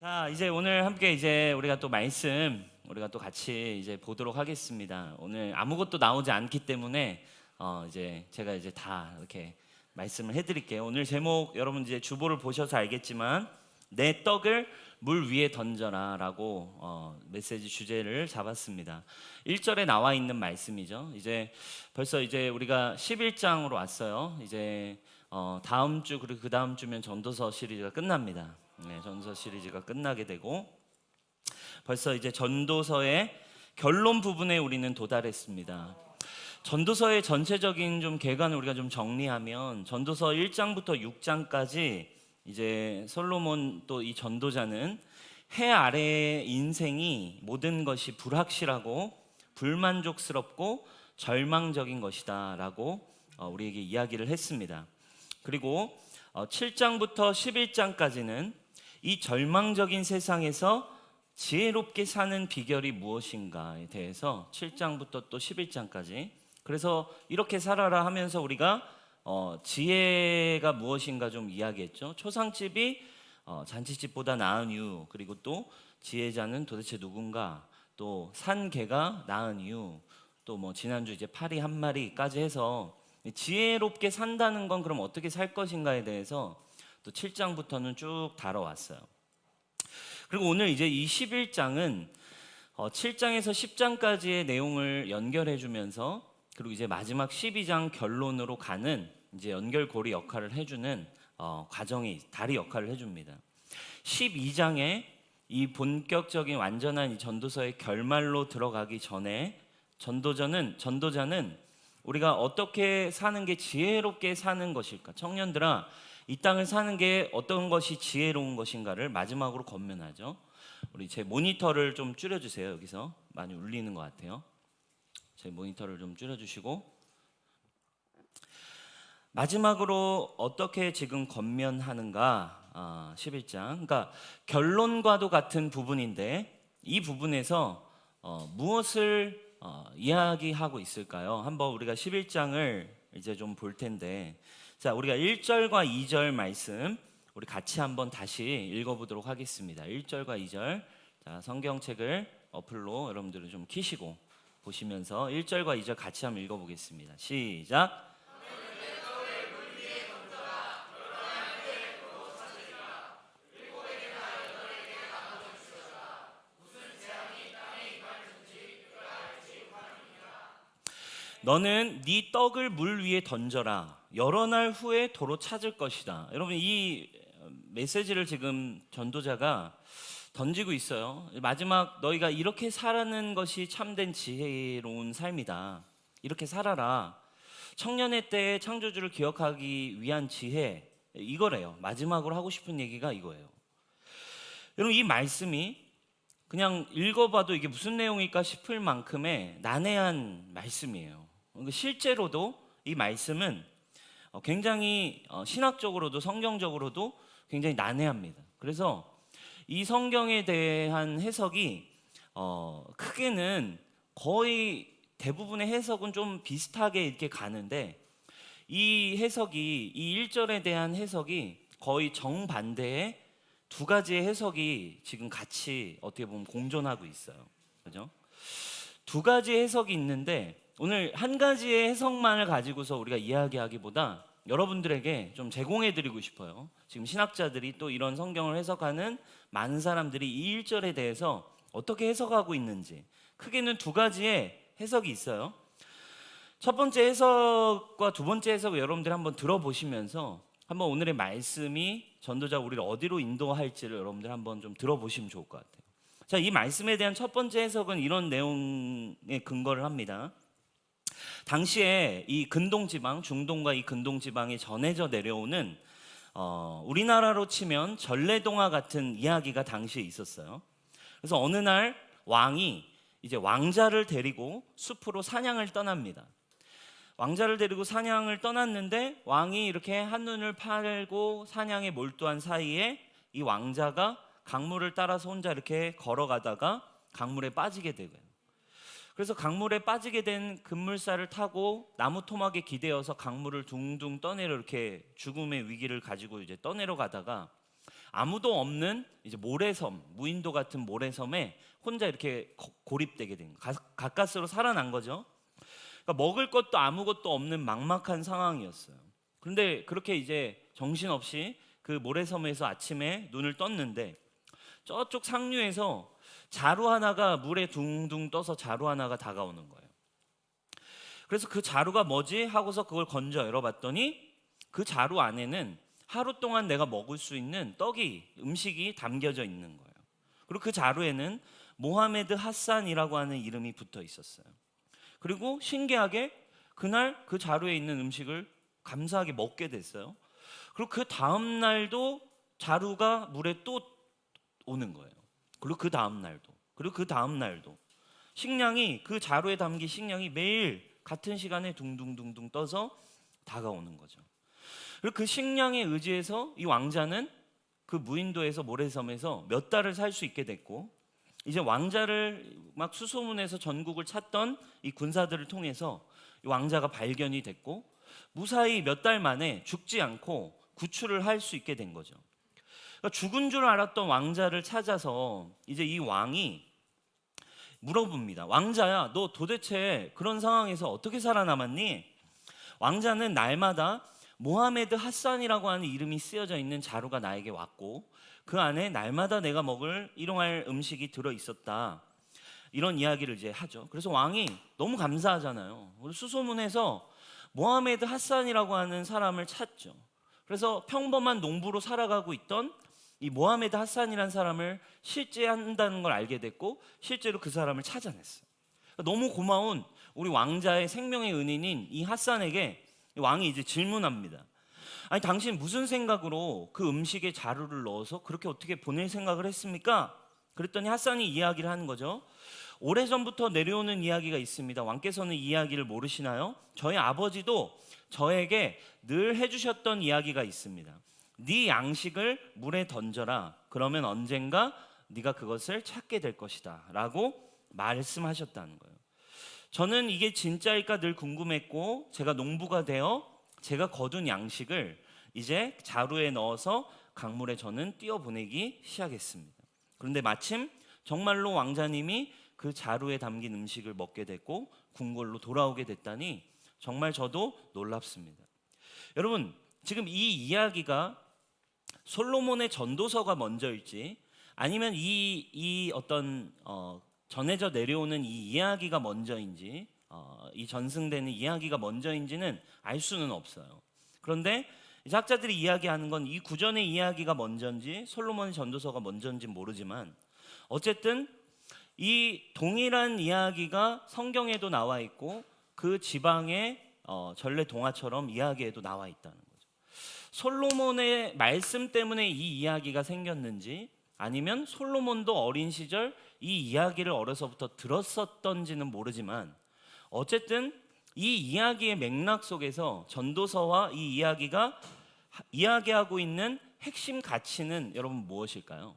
자, 이제 오늘 함께 이제 우리가 또 말씀 우리가 또 같이 이제 보도록 하겠습니다. 오늘 아무것도 나오지 않기 때문에 이제 제가 이제 다 이렇게 말씀을 해드릴게요. 오늘 제목 여러분 이제 주보를 보셔서 알겠지만 내 떡을 물 위에 던져라라고 메시지 주제를 잡았습니다. 1절에 나와 있는 말씀이죠. 이제 벌써 이제 우리가 11장으로 왔어요. 이제 다음 주 그리고 그 다음 주면 전도서 시리즈가 끝납니다. 네, 전도서 시리즈가 끝나게 되고 벌써 이제 전도서의 결론 부분에 우리는 도달했습니다. 전도서의 전체적인 좀 개관을 우리가 좀 정리하면 전도서 1장부터 6장까지 이제 솔로몬 또 이 전도자는 해 아래의 인생이 모든 것이 불확실하고 불만족스럽고 절망적인 것이다라고 우리에게 이야기를 했습니다. 그리고 7장부터 11장까지는 이 절망적인 세상에서 지혜롭게 사는 비결이 무엇인가에 대해서 7장부터 또 11장까지 그래서 이렇게 살아라 하면서 우리가 지혜가 무엇인가 좀 이야기했죠. 초상집이 잔치집보다 나은 이유, 그리고 또 지혜자는 도대체 누군가, 또 산개가 나은 이유, 또 뭐 지난주 이제 파리 한 마리까지 해서 지혜롭게 산다는 건 그럼 어떻게 살 것인가에 대해서 또 7장부터는 쭉 다뤄왔어요. 그리고 오늘 이제 이 11장은 7장에서 10장까지의 내용을 연결해 주면서 그리고 이제 마지막 12장 결론으로 가는 이제 연결고리 역할을 해주는 과정이 다리 역할을 해줍니다. 12장에 이 본격적인 완전한 이 전도서의 결말로 들어가기 전에 전도자는 우리가 어떻게 사는 게 지혜롭게 사는 것일까? 청년들아, 이 땅을 사는 게 어떤 것이 지혜로운 것인가를 마지막으로 권면하죠. 우리 제 모니터를 좀 줄여주세요. 여기서 많이 울리는 것 같아요. 제 모니터를 좀 줄여주시고 마지막으로 어떻게 지금 권면하는가? 11장. 그러니까 결론과도 같은 부분인데 이 부분에서 무엇을 이야기하고 있을까요? 한번 우리가 11장을 이제 좀 볼 텐데 자, 우리가 1절과 2절 말씀 우리 같이 한번 다시 읽어보도록 하겠습니다. 1절과 2절 자, 성경책을 어플로 여러분들은 좀 키시고 보시면서 1절과 2절 같이 한번 읽어보겠습니다. 시작. 너는 네 떡을 물 위에 던져라. 여러 날 후에 도로 찾을 것이다. 여러분 이 메시지를 지금 전도자가 던지고 있어요. 마지막 너희가 이렇게 살아는 것이 참된 지혜로운 삶이다. 이렇게 살아라. 청년의 때의 창조주를 기억하기 위한 지혜 이거래요. 마지막으로 하고 싶은 얘기가 이거예요. 여러분 이 말씀이 그냥 읽어봐도 이게 무슨 내용일까 싶을 만큼의 난해한 말씀이에요. 실제로도 이 말씀은 굉장히 신학적으로도 성경적으로도 굉장히 난해합니다. 그래서 이 성경에 대한 해석이 크게는 거의 대부분의 해석은 좀 비슷하게 이렇게 가는데 이 해석이 이 1절에 대한 해석이 거의 정반대의 두 가지의 해석이 지금 같이 어떻게 보면 공존하고 있어요. 그죠? 두 가지 해석이 있는데 오늘 한 가지의 해석만을 가지고서 우리가 이야기하기보다 여러분들에게 좀 제공해 드리고 싶어요. 지금 신학자들이 또 이런 성경을 해석하는 많은 사람들이 이 1절에 대해서 어떻게 해석하고 있는지 크게는 두 가지의 해석이 있어요. 첫 번째 해석과 두 번째 해석을 여러분들이 한번 들어보시면서 한번 오늘의 말씀이 전도자 우리를 어디로 인도할지를 여러분들 한번 좀 들어보시면 좋을 것 같아요. 자, 이 말씀에 대한 첫 번째 해석은 이런 내용에 근거를 합니다. 당시에 이 근동지방, 중동과 이 근동지방에 전해져 내려오는 우리나라로 치면 전래동화 같은 이야기가 당시에 있었어요. 그래서 어느 날 왕이 이제 왕자를 데리고 숲으로 사냥을 떠납니다. 왕자를 데리고 사냥을 떠났는데 왕이 이렇게 한눈을 팔고 사냥에 몰두한 사이에 이 왕자가 강물을 따라서 혼자 이렇게 걸어가다가 강물에 빠지게 되고요. 그래서 강물에 빠지게 된 급물살을 타고 나무 토막에 기대어서 강물을 둥둥 떠내려 이렇게 죽음의 위기를 가지고 이제 떠내려 가다가 아무도 없는 이제 모래섬, 무인도 같은 모래섬에 혼자 이렇게 고립되게 된 거예요. 가까스로 살아난 거죠. 그러니까 먹을 것도 아무것도 없는 막막한 상황이었어요. 그런데 그렇게 이제 정신없이 그 모래섬에서 아침에 눈을 떴는데 저쪽 상류에서 자루 하나가 물에 둥둥 떠서 자루 하나가 다가오는 거예요. 그래서 그 자루가 뭐지 하고서 그걸 건져 열어봤더니 그 자루 안에는 하루 동안 내가 먹을 수 있는 음식이 담겨져 있는 거예요. 그리고 그 자루에는 모하메드 하산이라고 하는 이름이 붙어 있었어요. 그리고 신기하게 그날 그 자루에 있는 음식을 감사하게 먹게 됐어요. 그리고 그 다음 날도 자루가 물에 또 오는 거예요. 그리고 그 다음 날도 식량이, 그 자루에 담긴 식량이 매일 같은 시간에 둥둥둥둥 떠서 다가오는 거죠. 그리고 그 식량에 의지해서 이 왕자는 그 무인도에서 모래섬에서 몇 달을 살 수 있게 됐고, 이제 왕자를 막 수소문해서 전국을 찾던 이 군사들을 통해서 이 왕자가 발견이 됐고 무사히 몇 달 만에 죽지 않고 구출을 할 수 있게 된 거죠. 그러니까 죽은 줄 알았던 왕자를 찾아서 이제 이 왕이 물어봅니다. 왕자야, 너 도대체 그런 상황에서 어떻게 살아남았니? 왕자는 날마다 모하메드 하산이라고 하는 이름이 쓰여져 있는 자루가 나에게 왔고 그 안에 날마다 내가 먹을 일용할 음식이 들어 있었다, 이런 이야기를 이제 하죠. 그래서 왕이 너무 감사하잖아요. 수소문해서 모하메드 하산이라고 하는 사람을 찾죠. 그래서 평범한 농부로 살아가고 있던 이 모하메드 하산이라는 사람을 실제한다는 걸 알게 됐고 실제로 그 사람을 찾아냈어요. 너무 고마운 우리 왕자의 생명의 은인인 이 하산에게 왕이 이제 질문합니다. 아니, 당신 무슨 생각으로 그 음식에 자루를 넣어서 그렇게 어떻게 보낼 생각을 했습니까? 그랬더니 하산이 이야기를 하는 거죠. 오래전부터 내려오는 이야기가 있습니다. 왕께서는 이 이야기를 모르시나요? 저희 아버지도 저에게 늘 해주셨던 이야기가 있습니다. 네 양식을 물에 던져라. 그러면 언젠가 네가 그것을 찾게 될 것이다 라고 말씀하셨다는 거예요. 저는 이게 진짜일까 늘 궁금했고 제가 농부가 되어 제가 거둔 양식을 이제 자루에 넣어서 강물에 저는 띄어보내기 시작했습니다. 그런데 마침 정말로 왕자님이 그 자루에 담긴 음식을 먹게 됐고 궁궐로 돌아오게 됐다니 정말 저도 놀랍습니다. 여러분, 지금 이 이야기가 솔로몬의 전도서가 먼저일지 아니면 이 어떤 전해져 내려오는 이 이야기가 먼저인지 이 전승되는 이야기가 먼저인지는 알 수는 없어요. 그런데 학자들이 이야기하는 건 이 구전의 이야기가 먼저인지 솔로몬의 전도서가 먼저인지는 모르지만 어쨌든 이 동일한 이야기가 성경에도 나와 있고 그 지방의 전래 동화처럼 이야기에도 나와 있다는 거죠. 솔로몬의 말씀 때문에 이 이야기가 생겼는지 아니면 솔로몬도 어린 시절 이 이야기를 어려서부터 들었었던지는 모르지만 어쨌든 이 이야기의 맥락 속에서 전도서와 이 이야기가 이야기하고 있는 핵심 가치는 여러분 무엇일까요?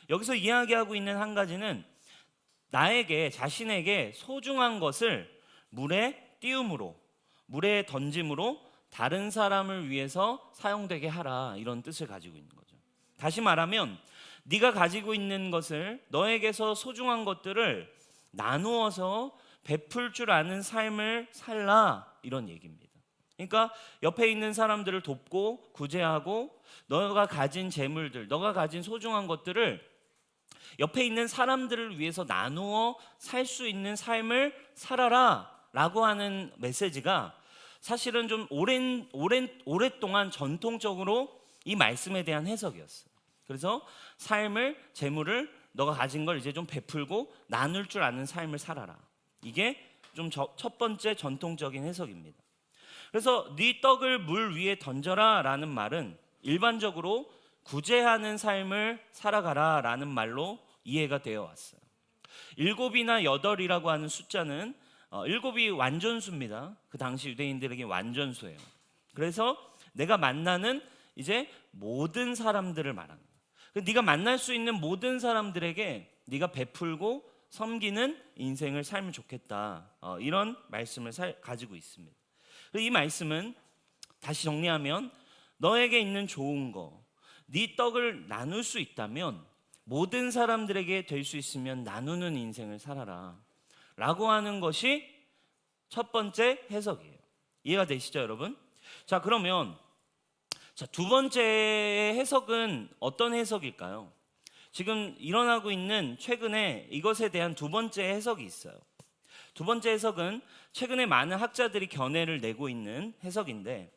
여기서 이야기하고 있는 한 가지는 나에게, 자신에게 소중한 것을 물에 띄움으로, 물에 던짐으로 다른 사람을 위해서 사용되게 하라, 이런 뜻을 가지고 있는 거죠. 다시 말하면 네가 가지고 있는 것을, 너에게서 소중한 것들을 나누어서 베풀 줄 아는 삶을 살라, 이런 얘기입니다. 그러니까 옆에 있는 사람들을 돕고 구제하고 너가 가진 재물들, 너가 가진 소중한 것들을 옆에 있는 사람들을 위해서 나누어 살 수 있는 삶을 살아라 라고 하는 메시지가 사실은 좀 오랫동안 전통적으로 이 말씀에 대한 해석이었어요. 그래서 삶을, 재물을 너가 가진 걸 이제 좀 베풀고 나눌 줄 아는 삶을 살아라. 이게 좀 첫 번째 전통적인 해석입니다. 그래서 네 떡을 물 위에 던져라 라는 말은 일반적으로 구제하는 삶을 살아가라 라는 말로 이해가 되어 왔어요. 7이나 8이라고 하는 숫자는 7이 완전수입니다. 그 당시 유대인들에게 완전수예요. 그래서 내가 만나는 이제 모든 사람들을 말하는 거예요. 네가 만날 수 있는 모든 사람들에게 네가 베풀고 섬기는 인생을 살면 좋겠다, 이런 말씀을 가지고 있습니다. 이 말씀은 다시 정리하면 너에게 있는 좋은 거, 네 떡을 나눌 수 있다면 모든 사람들에게 될 수 있으면 나누는 인생을 살아라 라고 하는 것이 첫 번째 해석이에요. 이해가 되시죠, 여러분? 자, 그러면 두 번째 해석은 어떤 해석일까요? 지금 일어나고 있는 최근에 이것에 대한 두 번째 해석이 있어요. 두 번째 해석은 최근에 많은 학자들이 견해를 내고 있는 해석인데,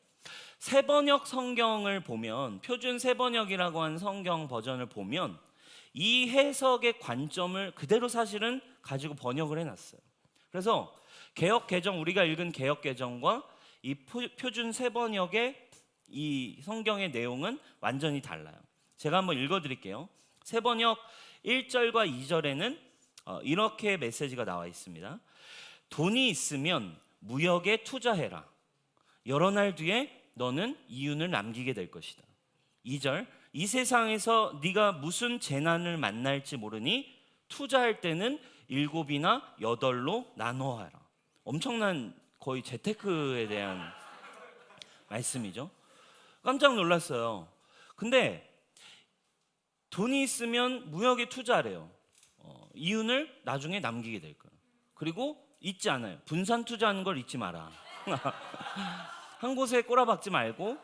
세번역 성경을 보면, 표준 세번역이라고 하는 성경 버전을 보면 이 해석의 관점을 그대로 사실은 가지고 번역을 해놨어요. 그래서 개역 개정, 우리가 읽은 개역 개정과 이 표준 세번역의 이 성경의 내용은 완전히 달라요. 제가 한번 읽어드릴게요. 세번역 1절과 2절에는 이렇게 메시지가 나와 있습니다. 돈이 있으면 무역에 투자해라. 여러 날 뒤에 너는 이윤을 남기게 될 것이다. 2절, 이 세상에서 네가 무슨 재난을 만날지 모르니 투자할 때는 7이나 8로 나눠하라. 엄청난 거의 재테크에 대한 말씀이죠. 깜짝 놀랐어요. 근데 돈이 있으면 무역에 투자하래요. 이윤을 나중에 남기게 될 거예요. 그리고 잊지 않아요. 분산 투자하는 걸 잊지 마라. 한 곳에 꼬라박지 말고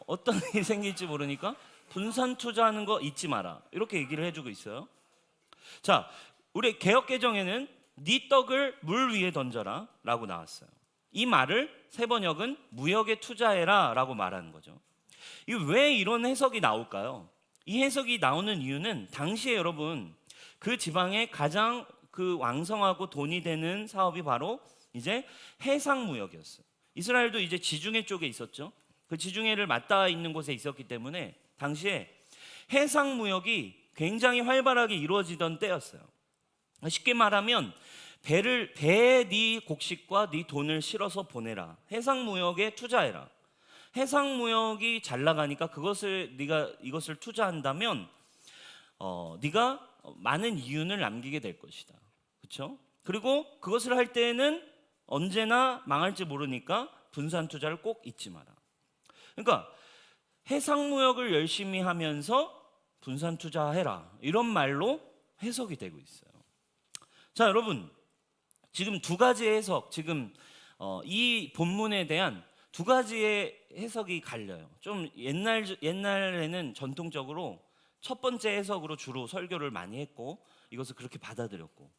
어떤 일이 생길지 모르니까 분산 투자하는 거 잊지 마라. 이렇게 얘기를 해주고 있어요. 자, 우리 개역개정에는 네 떡을 물 위에 던져라 라고 나왔어요. 이 말을 세번역은 무역에 투자해라 라고 말하는 거죠. 왜 이런 해석이 나올까요? 이 해석이 나오는 이유는 당시에 여러분 그 지방에 가장 왕성하고 돈이 되는 사업이 바로 이제 해상무역이었어요. 이스라엘도 이제 지중해 쪽에 있었죠. 그 지중해를 맞닿아 있는 곳에 있었기 때문에 당시에 해상무역이 굉장히 활발하게 이루어지던 때였어요. 쉽게 말하면 배에 네 곡식과 네 돈을 실어서 보내라. 해상무역에 투자해라. 해상무역이 잘 나가니까 네가 이것을 투자한다면 네가 많은 이윤을 남기게 될 것이다. 그렇죠? 그리고 그것을 할 때에는 언제나 망할지 모르니까 분산 투자를 꼭 잊지 마라. 그러니까 해상무역을 열심히 하면서 분산 투자해라. 이런 말로 해석이 되고 있어요. 자, 여러분, 지금 두 가지의 해석, 지금 이 본문에 대한 두 가지의 해석이 갈려요. 좀 옛날에는 전통적으로 첫 번째 해석으로 주로 설교를 많이 했고 이것을 그렇게 받아들였고,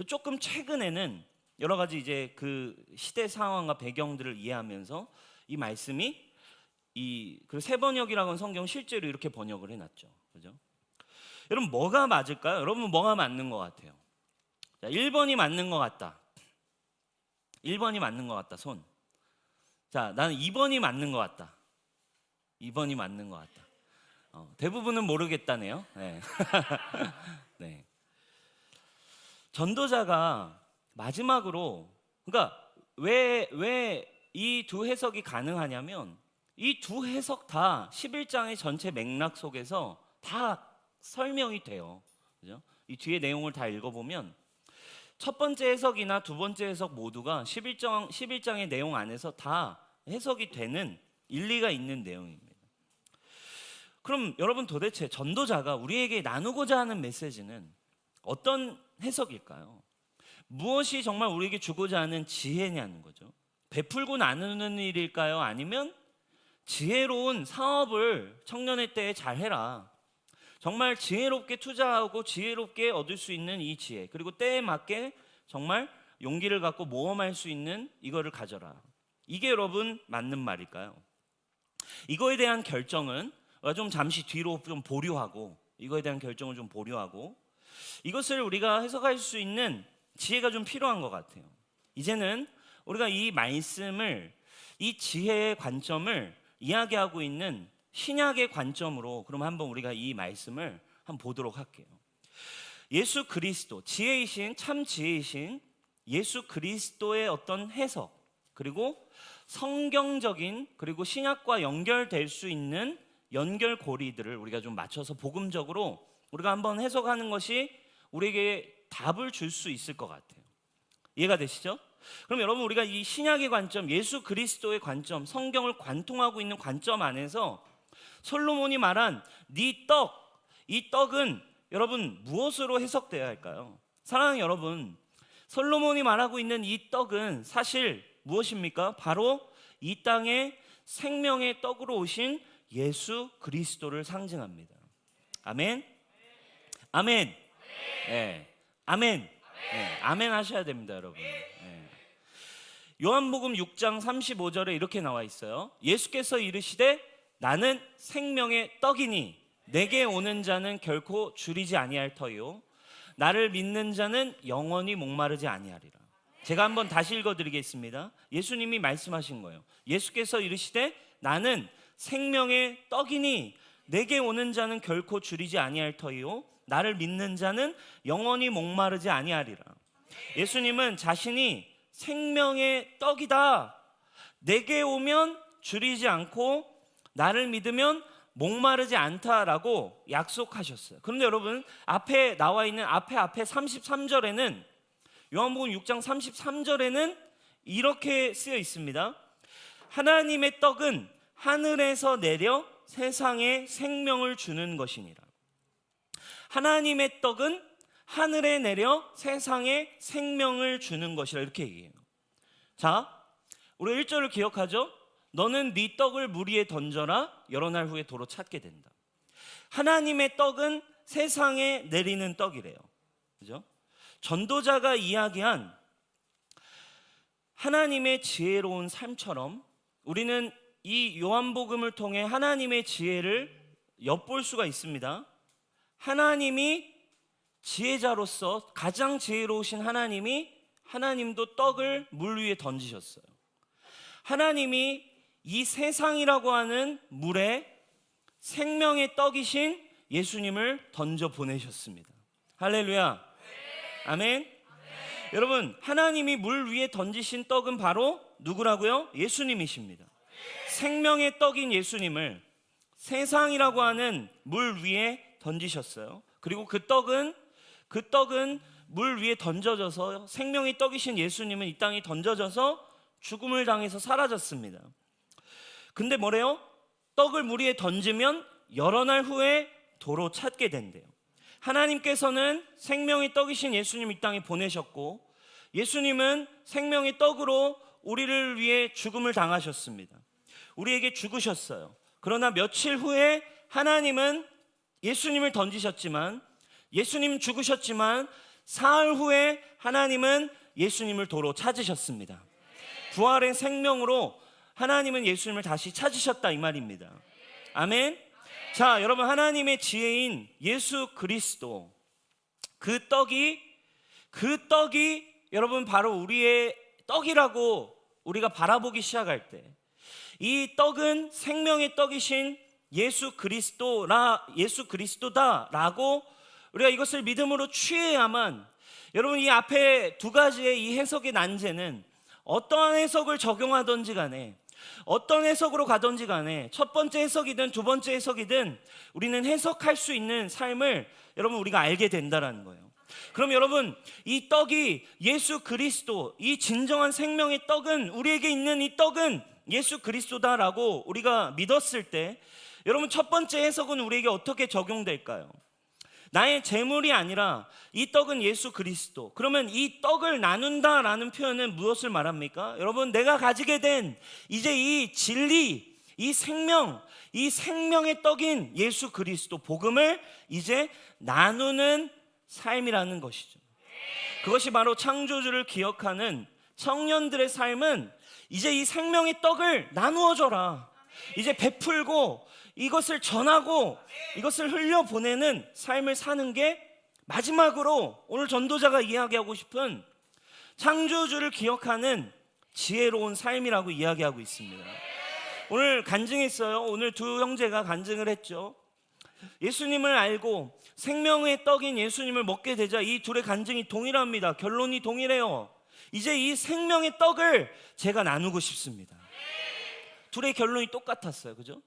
조금 최근에는 여러 가지 이제 그 시대 상황과 배경들을 이해하면서 이 말씀이 그 세번역이라고 하는 성경 실제로 이렇게 번역을 해놨죠. 그죠? 여러분, 뭐가 맞을까요? 여러분, 뭐가 맞는 것 같아요? 자, 1번이 맞는 것 같다. 1번이 맞는 것 같다. 손. 자, 나는 2번이 맞는 것 같다. 2번이 맞는 것 같다. 대부분은 모르겠다네요. 네. 네. 전도자가 마지막으로, 그러니까 왜 이 두 해석이 가능하냐면 이 두 해석 다 11장의 전체 맥락 속에서 다 설명이 돼요. 그죠? 이 뒤에 내용을 다 읽어보면 첫 번째 해석이나 두 번째 해석 모두가 11장의 내용 안에서 다 해석이 되는 일리가 있는 내용입니다. 그럼 여러분, 도대체 전도자가 우리에게 나누고자 하는 메시지는 어떤 해석일까요? 무엇이 정말 우리에게 주고자 하는 지혜냐는 거죠. 베풀고 나누는 일일까요? 아니면 지혜로운 사업을 청년의 때에 잘 해라. 정말 지혜롭게 투자하고 지혜롭게 얻을 수 있는 이 지혜, 그리고 때에 맞게 정말 용기를 갖고 모험할 수 있는 이거를 가져라. 이게 여러분 맞는 말일까요? 이거에 대한 결정은 좀 잠시 뒤로 좀 보류하고, 이거에 대한 결정을 좀 보류하고, 이것을 우리가 해석할 수 있는 지혜가 좀 필요한 것 같아요. 이제는 우리가 이 말씀을, 이 지혜의 관점을 이야기하고 있는 신약의 관점으로 그럼 한번 우리가 이 말씀을 한번 보도록 할게요. 예수 그리스도, 지혜이신, 참 지혜이신 예수 그리스도의 어떤 해석, 그리고 성경적인, 그리고 신약과 연결될 수 있는 연결고리들을 우리가 좀 맞춰서 복음적으로 우리가 한번 해석하는 것이 우리에게 답을 줄 수 있을 것 같아요. 이해가 되시죠? 그럼 여러분, 우리가 이 신약의 관점, 예수 그리스도의 관점, 성경을 관통하고 있는 관점 안에서 솔로몬이 말한 네 떡, 이 떡은 여러분 무엇으로 해석되어야 할까요? 사랑하는 여러분, 솔로몬이 말하고 있는 이 떡은 사실 무엇입니까? 바로 이 땅에 생명의 떡으로 오신 예수 그리스도를 상징합니다. 아멘. 아멘. 네. 아멘. 네. 아멘 하셔야 됩니다, 여러분. 네. 요한복음 6장 35절에 이렇게 나와 있어요. 예수께서 이르시되 나는 생명의 떡이니 내게 오는 자는 결코 줄이지 아니할 터요 나를 믿는 자는 영원히 목마르지 아니하리라. 제가 한번 다시 읽어드리겠습니다. 예수님이 말씀하신 거예요. 예수께서 이르시되 나는 생명의 떡이니 내게 오는 자는 결코 줄이지 아니할 터요 나를 믿는 자는 영원히 목마르지 아니하리라. 예수님은 자신이 생명의 떡이다. 내게 오면 줄이지 않고 나를 믿으면 목마르지 않다라고 약속하셨어요. 그런데 여러분, 앞에 나와 있는 앞에 33절에는 요한복음 6장 33절에는 이렇게 쓰여 있습니다. 하나님의 떡은 하늘에서 내려 세상에 생명을 주는 것이니라. 하나님의 떡은 하늘에 내려 세상에 생명을 주는 것이라 이렇게 얘기해요. 자, 우리 1절을 기억하죠? 너는 네 떡을 물 위에 던져라 여러 날 후에 도로 찾게 된다. 하나님의 떡은 세상에 내리는 떡이래요. 그죠? 전도자가 이야기한 하나님의 지혜로운 삶처럼 우리는 이 요한복음을 통해 하나님의 지혜를 엿볼 수가 있습니다. 하나님이 지혜자로서 가장 지혜로우신 하나님도 떡을 물 위에 던지셨어요. 하나님이 이 세상이라고 하는 물에 생명의 떡이신 예수님을 던져 보내셨습니다. 할렐루야. 아멘. 여러분, 하나님이 물 위에 던지신 떡은 바로 누구라고요? 예수님이십니다. 생명의 떡인 예수님을 세상이라고 하는 물 위에 던지셨어요. 그리고 그 떡은 물 위에 던져져서 생명의 떡이신 예수님은 이 땅에 던져져서 죽음을 당해서 사라졌습니다. 근데 뭐래요? 떡을 물 위에 던지면 여러 날 후에 도로 찾게 된대요. 하나님께서는 생명의 떡이신 예수님 이 땅에 보내셨고 예수님은 생명의 떡으로 우리를 위해 죽음을 당하셨습니다. 우리에게 죽으셨어요. 그러나 며칠 후에 하나님은 예수님을 던지셨지만 예수님 죽으셨지만 사흘 후에 하나님은 예수님을 도로 찾으셨습니다. 부활의 생명으로 하나님은 예수님을 다시 찾으셨다 이 말입니다. 아멘. 자, 여러분, 하나님의 지혜인 예수 그리스도 그 떡이 여러분 바로 우리의 떡이라고 우리가 바라보기 시작할 때 이 떡은 생명의 떡이신 예수 그리스도다라고 우리가 이것을 믿음으로 취해야만, 여러분 이 앞에 두 가지의 이 해석의 난제는 어떠한 해석을 적용하든지 간에 어떤 해석으로 가든지 간에 첫 번째 해석이든 두 번째 해석이든 우리는 해석할 수 있는 삶을 여러분 우리가 알게 된다라는 거예요. 그럼 여러분, 이 떡이 예수 그리스도, 이 진정한 생명의 떡은, 우리에게 있는 이 떡은 예수 그리스도다라고 우리가 믿었을 때 여러분 첫 번째 해석은 우리에게 어떻게 적용될까요? 나의 재물이 아니라 이 떡은 예수 그리스도. 그러면 이 떡을 나눈다라는 표현은 무엇을 말합니까? 여러분, 내가 가지게 된 이제 이 진리, 이 생명, 이 생명의 떡인 예수 그리스도 복음을 이제 나누는 삶이라는 것이죠. 그것이 바로 창조주를 기억하는 청년들의 삶은 이제 이 생명의 떡을 나누어 줘라. 이제 베풀고 이것을 전하고 이것을 흘려보내는 삶을 사는 게 마지막으로 오늘 전도자가 이야기하고 싶은 창조주를 기억하는 지혜로운 삶이라고 이야기하고 있습니다. 오늘 간증했어요. 오늘 두 형제가 간증을 했죠. 예수님을 알고 생명의 떡인 예수님을 먹게 되자 이 둘의 간증이 동일합니다. 결론이 동일해요. 이제 이 생명의 떡을 제가 나누고 싶습니다. 둘의 결론이 똑같았어요. 그죠?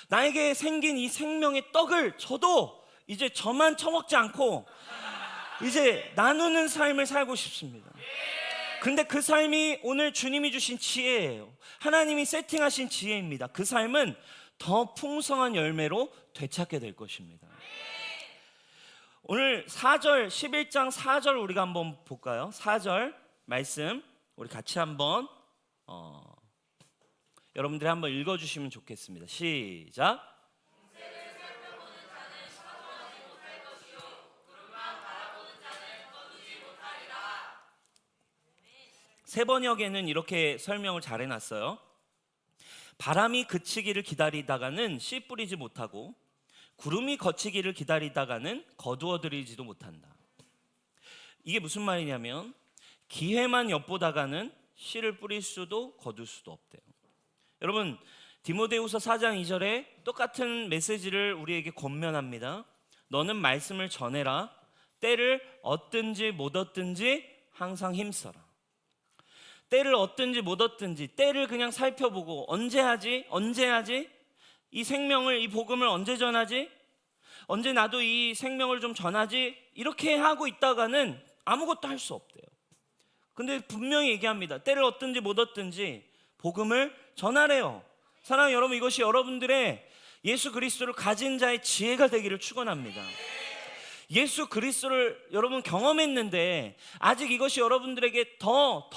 나에게 생긴 이 생명의 떡을 저도 이제 저만 처먹지 않고 이제 나누는 삶을 살고 싶습니다. 근데 그 삶이 오늘 주님이 주신 지혜예요. 하나님이 세팅하신 지혜입니다. 그 삶은 더 풍성한 열매로 되찾게 될 것입니다. 오늘 4절 11장 4절 우리가 한번 볼까요? 4절 말씀 우리 같이 한번 여러분들이 한번 읽어주시면 좋겠습니다. 시작. 세 번역에는 이렇게 설명을 잘 해놨어요. 바람이 그치기를 기다리다가는 씨 뿌리지 못하고 구름이 거치기를 기다리다가는 거두어들이지도 못한다. 이게 무슨 말이냐면 기회만 엿보다가는 씨를 뿌릴 수도 거둘 수도 없대요. 여러분 디모데후서 4장 2절에 똑같은 메시지를 우리에게 권면합니다. 너는 말씀을 전해라. 때를 얻든지 못 얻든지 항상 힘써라. 때를 얻든지 못 얻든지 때를 그냥 살펴보고 언제 하지? 이 생명을, 이 복음을 언제 전하지? 언제 나도 이 생명을 좀 전하지? 이렇게 하고 있다가는 아무것도 할 수 없대요. 근데 분명히 얘기합니다. 때를 얻든지 못 얻든지 복음을 전하래요. 사랑하는 여러분, 이것이 여러분들의 예수 그리스도를 가진 자의 지혜가 되기를 축원합니다. 예수 그리스도를 여러분 경험했는데 아직 이것이 여러분들에게 더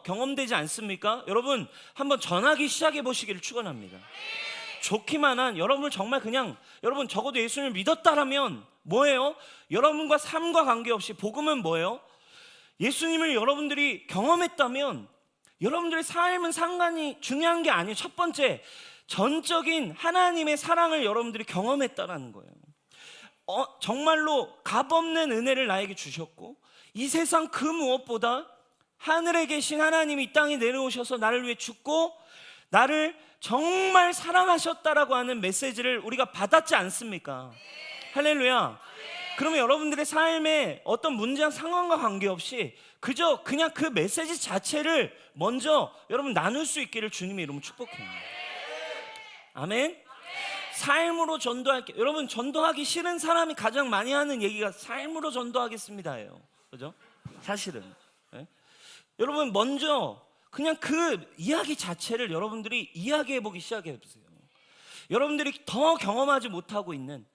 경험되지 않습니까? 여러분 한번 전하기 시작해 보시기를 축원합니다. 좋기만 한 여러분을 정말 그냥 여러분 적어도 예수님을 믿었다라면 뭐예요? 여러분과 삶과 관계없이 복음은 뭐예요? 예수님을 여러분들이 경험했다면 여러분들의 삶은 상관이 중요한 게 아니에요. 첫 번째 전적인 하나님의 사랑을 여러분들이 경험했다라는 거예요. 정말로 값없는 은혜를 나에게 주셨고 이 세상 그 무엇보다 하늘에 계신 하나님이 이 땅에 내려오셔서 나를 위해 죽고 나를 정말 사랑하셨다라고 하는 메시지를 우리가 받았지 않습니까? 할렐루야. 그러면 여러분들의 삶에 어떤 문제나 상황과 관계없이 그저 그냥 그 메시지 자체를 먼저 여러분 나눌 수 있기를 주님의 이름으로 축복해요. 아멘. 삶으로 전도할게. 여러분 전도하기 싫은 사람이 가장 많이 하는 얘기가 삶으로 전도하겠습니다예요. 그죠? 사실은 여러분 먼저 그냥 그 이야기 자체를 여러분들이 이야기해 보기 시작해 보세요. 여러분들이 더 경험하지 못하고 있는,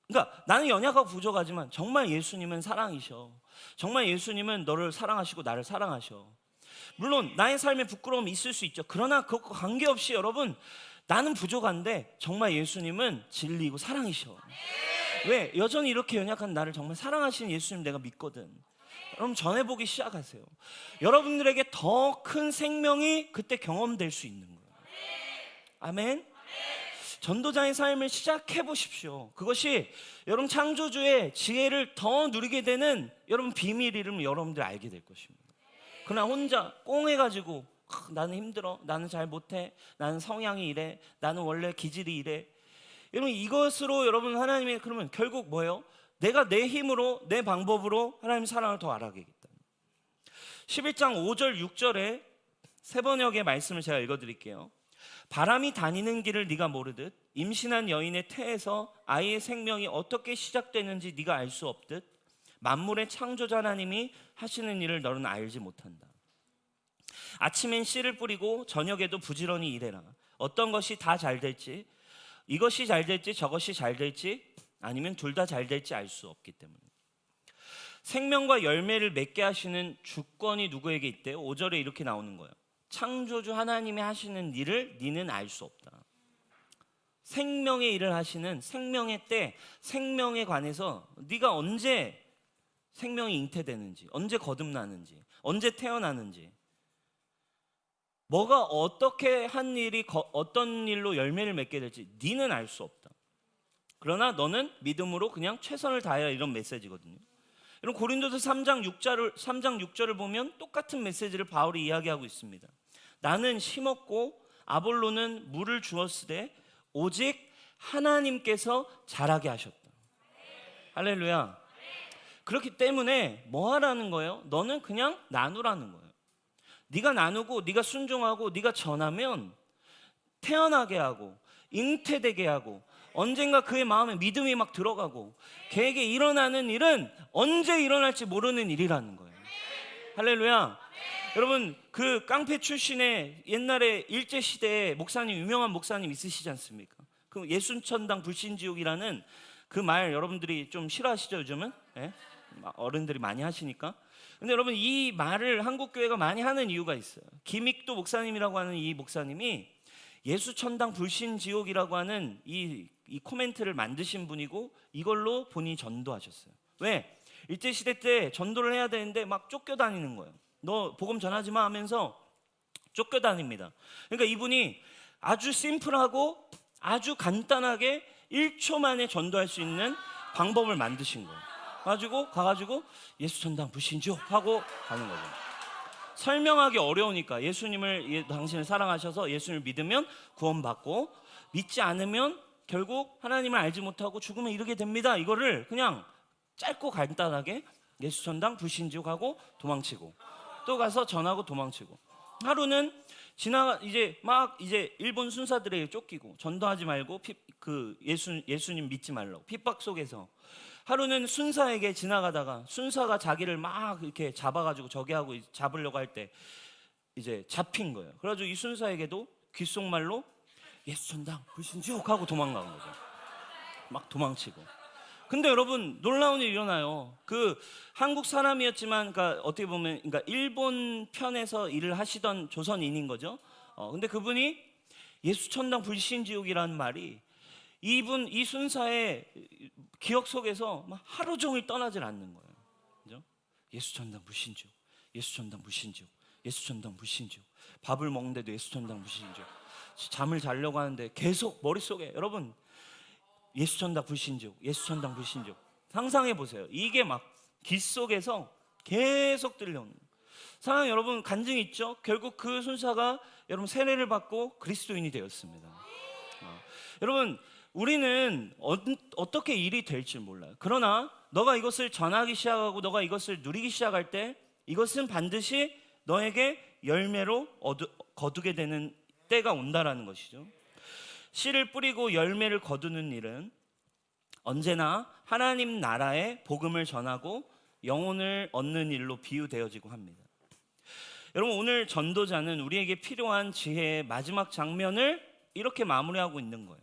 그러니까 나는 연약하고 부족하지만 정말 예수님은 사랑이셔. 정말 예수님은 너를 사랑하시고 나를 사랑하셔. 물론 나의 삶에 부끄러움이 있을 수 있죠. 그러나 그것과 관계없이 여러분 나는 부족한데 정말 예수님은 진리이고 사랑이셔. 왜? 여전히 이렇게 연약한 나를 정말 사랑하시는 예수님 내가 믿거든. 여러분 전해보기 시작하세요. 여러분들에게 더 큰 생명이 그때 경험될 수 있는 거예요. 아멘. 전도자의 삶을 시작해 보십시오. 그것이 여러분 창조주의 지혜를 더 누리게 되는 여러분 비밀 이름을 여러분들 알게 될 것입니다. 그러나 혼자 꽁해가지고 나는 힘들어, 나는 잘 못해, 나는 성향이 이래, 나는 원래 기질이 이래. 여러분 이것으로 여러분 하나님의 그러면 결국 뭐예요? 내가 내 힘으로 내 방법으로 하나님 사랑을 더 알아가겠다. 11장 5절 6절에 세 번역의 말씀을 제가 읽어드릴게요. 바람이 다니는 길을 네가 모르듯 임신한 여인의 태에서 아이의 생명이 어떻게 시작되는지 네가 알 수 없듯 만물의 창조자 하나님이 하시는 일을 너는 알지 못한다. 아침엔 씨를 뿌리고 저녁에도 부지런히 일해라. 어떤 것이 다 잘 될지, 이것이 잘 될지 저것이 잘 될지 아니면 둘 다 잘 될지 알 수 없기 때문에. 생명과 열매를 맺게 하시는 주권이 누구에게 있대요? 5절에 이렇게 나오는 거예요. 창조주 하나님이 하시는 일을 니는 알 수 없다. 생명의 일을 하시는 생명의 때, 생명에 관해서 네가 언제 생명이 잉태되는지, 언제 거듭나는지, 언제 태어나는지, 뭐가 어떻게 한 일이 어떤 일로 열매를 맺게 될지 니는 알 수 없다. 그러나 너는 믿음으로 그냥 최선을 다해라, 이런 메시지거든요. 여러분 고린도서 3장 6절을 보면 똑같은 메시지를 바울이 이야기하고 있습니다. 나는 심었고 아볼로는 물을 주었으되 오직 하나님께서 자라게 하셨다. 할렐루야. 그렇기 때문에 뭐 하라는 거예요? 너는 그냥 나누라는 거예요. 네가 나누고 네가 순종하고 네가 전하면 태어나게 하고 잉태되게 하고 언젠가 그의 마음에 믿음이 막 들어가고 걔에게 일어나는 일은 언제 일어날지 모르는 일이라는 거예요. 할렐루야. 여러분 그 깡패 출신의 옛날에 일제시대에 목사님, 유명한 목사님 있으시지 않습니까? 그 예수천당 불신지옥이라는 그 말 여러분들이 좀 싫어하시죠 요즘은? 예? 어른들이 많이 하시니까. 근데 여러분 이 말을 한국 교회가 많이 하는 이유가 있어요. 김익도 목사님이라고 하는 이 목사님이 예수천당 불신지옥이라고 하는 이 코멘트를 만드신 분이고 이걸로 본인이 전도하셨어요. 왜? 일제시대 때 전도를 해야 되는데 막 쫓겨다니는 거예요. 너 복음 전하지 마 하면서 쫓겨다닙니다. 그러니까 이분이 아주 심플하고 아주 간단하게 1초 만에 전도할 수 있는 방법을 만드신 거예요. 가가지고 예수천당 불신지옥 하고 가는 거죠. 설명하기 어려우니까 예수님을 당신을 사랑하셔서 예수님을 믿으면 구원받고 믿지 않으면 결국 하나님을 알지 못하고 죽음에 이르게 됩니다. 이거를 그냥 짧고 간단하게 예수천당 불신지옥 하고 도망치고 또 가서 전하고 도망치고 하루는 이제 일본 순사들에게 쫓기고 전도하지 말고 예수님 믿지 말라고 핍박 속에서 하루는 순사에게 지나가다가 순사가 자기를 막 이렇게 잡아가지고 저기하고 잡으려고 할 때 이제 잡힌 거예요. 그래가지고 이 순사에게도 귓속말로 예수천당 불신지옥 하고 도망간 거죠. 막 도망치고. 근데 여러분 놀라운 일이 일어나요. 그 한국 사람이었지만 그러니까 어떻게 보면 그러니까 일본 편에서 일을 하시던 조선인인 거죠. 근데 그분이 예수천당 불신지옥이라는 말이 이 순사의 기억 속에서 막 하루 종일 떠나질 않는 거예요. 그죠? 예수천당 불신지옥, 예수천당 불신지옥, 예수천당 불신지옥. 밥을 먹는데도 예수천당 불신지옥. 잠을 자려고 하는데 계속 머릿속에 여러분 예수천당 불신지옥, 예수천당 불신지옥. 상상해 보세요. 이게 막 귀 속에서 계속 들려오는 거예요. 사랑하는 여러분 간증이 있죠? 결국 그 순사가 여러분 세례를 받고 그리스도인이 되었습니다. 여러분 우리는 어떻게 일이 될지 몰라요. 그러나 너가 이것을 전하기 시작하고 너가 이것을 누리기 시작할 때 이것은 반드시 너에게 열매로 거두게 되는 때가 온다라는 것이죠. 씨를 뿌리고 열매를 거두는 일은 언제나 하나님 나라의 복음을 전하고 영혼을 얻는 일로 비유되어지고 합니다. 여러분 오늘 전도자는 우리에게 필요한 지혜의 마지막 장면을 이렇게 마무리하고 있는 거예요.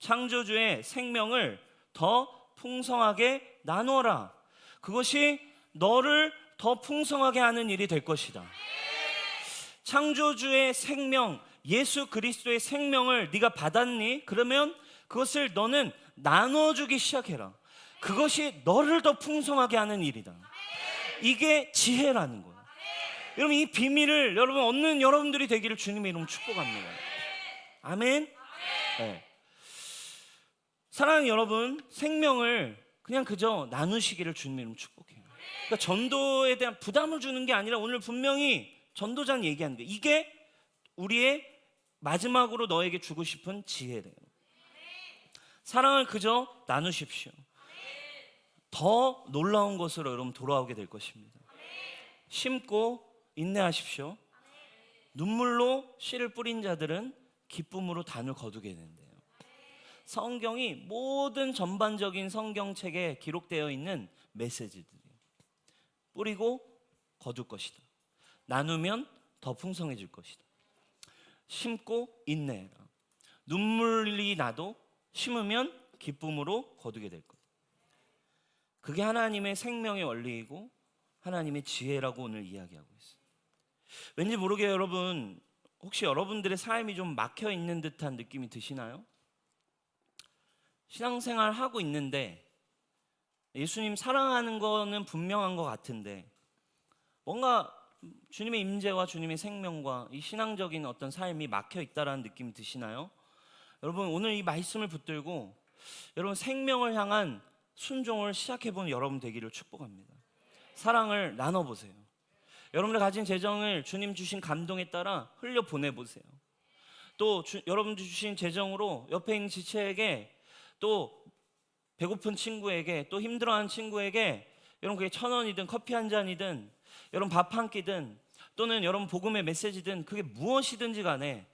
창조주의 생명을 더 풍성하게 나누어라. 그것이 너를 더 풍성하게 하는 일이 될 것이다. 창조주의 생명, 예수 그리스도의 생명을 네가 받았니? 그러면 그것을 너는 나눠주기 시작해라. 그것이 너를 더 풍성하게 하는 일이다. 이게 지혜라는 거예요. 여러분 이 비밀을 여러분 얻는 여러분들이 되기를 주님의 이름으로 축복합니다. 아멘. 네. 사랑하는 여러분, 생명을 그냥 그저 나누시기를 주님의 이름으로 축복해요. 그러니까 전도에 대한 부담을 주는 게 아니라 오늘 분명히 전도자는 얘기하는 거예요. 이게 우리의 마지막으로 너에게 주고 싶은 지혜래요. 사랑을 그저 나누십시오. 더 놀라운 것으로 여러분 돌아오게 될 것입니다. 심고 인내하십시오. 눈물로 씨를 뿌린 자들은 기쁨으로 단을 거두게 된대요. 성경이 모든 전반적인 성경책에 기록되어 있는 메시지들이에요. 뿌리고 거둘 것이다. 나누면 더 풍성해질 것이다. 심고 인내해라. 눈물이 나도 심으면 기쁨으로 거두게 될 거다. 그게 하나님의 생명의 원리이고 하나님의 지혜라고 오늘 이야기하고 있어요. 왠지 모르게 여러분 혹시 여러분들의 삶이 좀 막혀 있는 듯한 느낌이 드시나요? 신앙생활 하고 있는데 예수님 사랑하는 거는 분명한 것 같은데 뭔가 주님의 임재와 주님의 생명과 이 신앙적인 어떤 삶이 막혀 있다라는 느낌이 드시나요? 여러분 오늘 이 말씀을 붙들고 여러분 생명을 향한 순종을 시작해보는 여러분 되기를 축복합니다. 사랑을 나눠보세요. 여러분들 가진 재정을 주님 주신 감동에 따라 흘려 보내보세요. 또 여러분들 주신 재정으로 옆에 있는 지체에게 또 배고픈 친구에게 또 힘들어하는 친구에게 여러분 그게 1,000원이든 커피 한 잔이든 여러분 밥 한 끼든 또는 여러분 복음의 메시지든 그게 무엇이든지 간에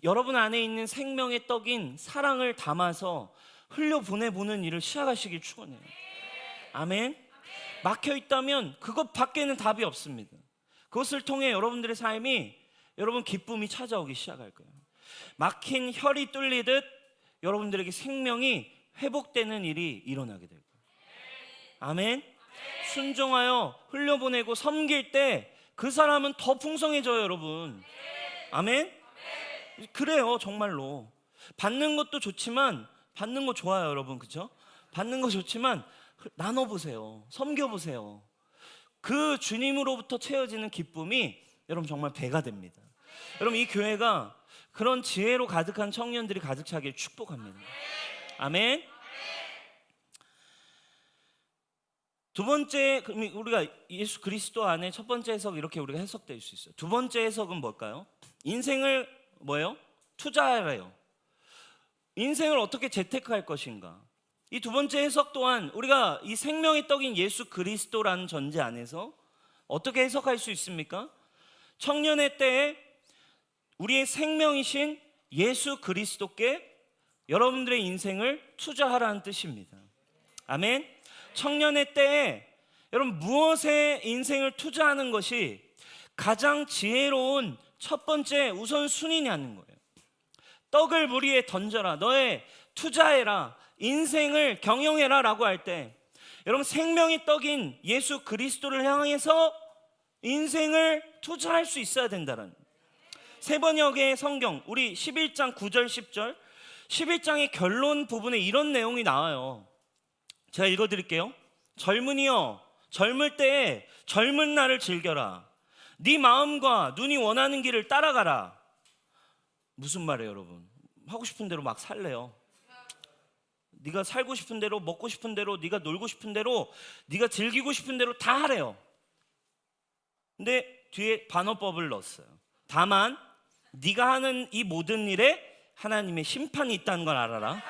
여러분 안에 있는 생명의 떡인 사랑을 담아서 흘려 보내보는 일을 시작하시길 축원해요. 아멘. 막혀 있다면 그것 밖에는 답이 없습니다. 그것을 통해 여러분들의 삶이 여러분 기쁨이 찾아오기 시작할 거예요. 막힌 혈이 뚫리듯 여러분들에게 생명이 회복되는 일이 일어나게 될 거예요. 아멘. 순종하여 흘려보내고 섬길 때 그 사람은 더 풍성해져요, 여러분. 아멘. 그래요, 정말로. 받는 것도 좋지만, 받는 거 좋아요, 여러분. 그렇죠? 받는 거 좋지만 나눠보세요. 섬겨보세요. 그 주님으로부터 채워지는 기쁨이 여러분 정말 배가 됩니다. 여러분, 이 교회가 그런 지혜로 가득한 청년들이 가득 차길 축복합니다. 아멘. 두 번째, 우리가 예수 그리스도 안에 첫 번째 해석, 이렇게 우리가 해석될 수 있어요. 두 번째 해석은 뭘까요? 인생을 뭐예요? 투자하래요. 인생을 어떻게 재테크할 것인가. 이 두 번째 해석 또한 우리가 이 생명의 떡인 예수 그리스도라는 전제 안에서 어떻게 해석할 수 있습니까? 청년의 때에 우리의 생명이신 예수 그리스도께 여러분들의 인생을 투자하라는 뜻입니다. 아멘. 청년의 때에 여러분 무엇에 인생을 투자하는 것이 가장 지혜로운 첫 번째 우선순위냐는 거예요. 떡을 물 위에 던져라, 너의 투자해라, 인생을 경영해라 라고 할 때 여러분 생명의 떡인 예수 그리스도를 향해서 인생을 투자할 수 있어야 된다는 세번역의 성경, 우리 11장 9절 10절 11장의 결론 부분에 이런 내용이 나와요. 제가 읽어드릴게요. 젊은이여, 젊을 때에 젊은 날을 즐겨라. 네 마음과 눈이 원하는 길을 따라가라. 무슨 말이에요, 여러분? 하고 싶은 대로 막 살래요. 네가 살고 싶은 대로, 먹고 싶은 대로, 네가 놀고 싶은 대로, 네가 즐기고 싶은 대로 다 하래요. 근데 뒤에 반어법을 넣었어요. 다만 네가 하는 이 모든 일에 하나님의 심판이 있다는 걸 알아라.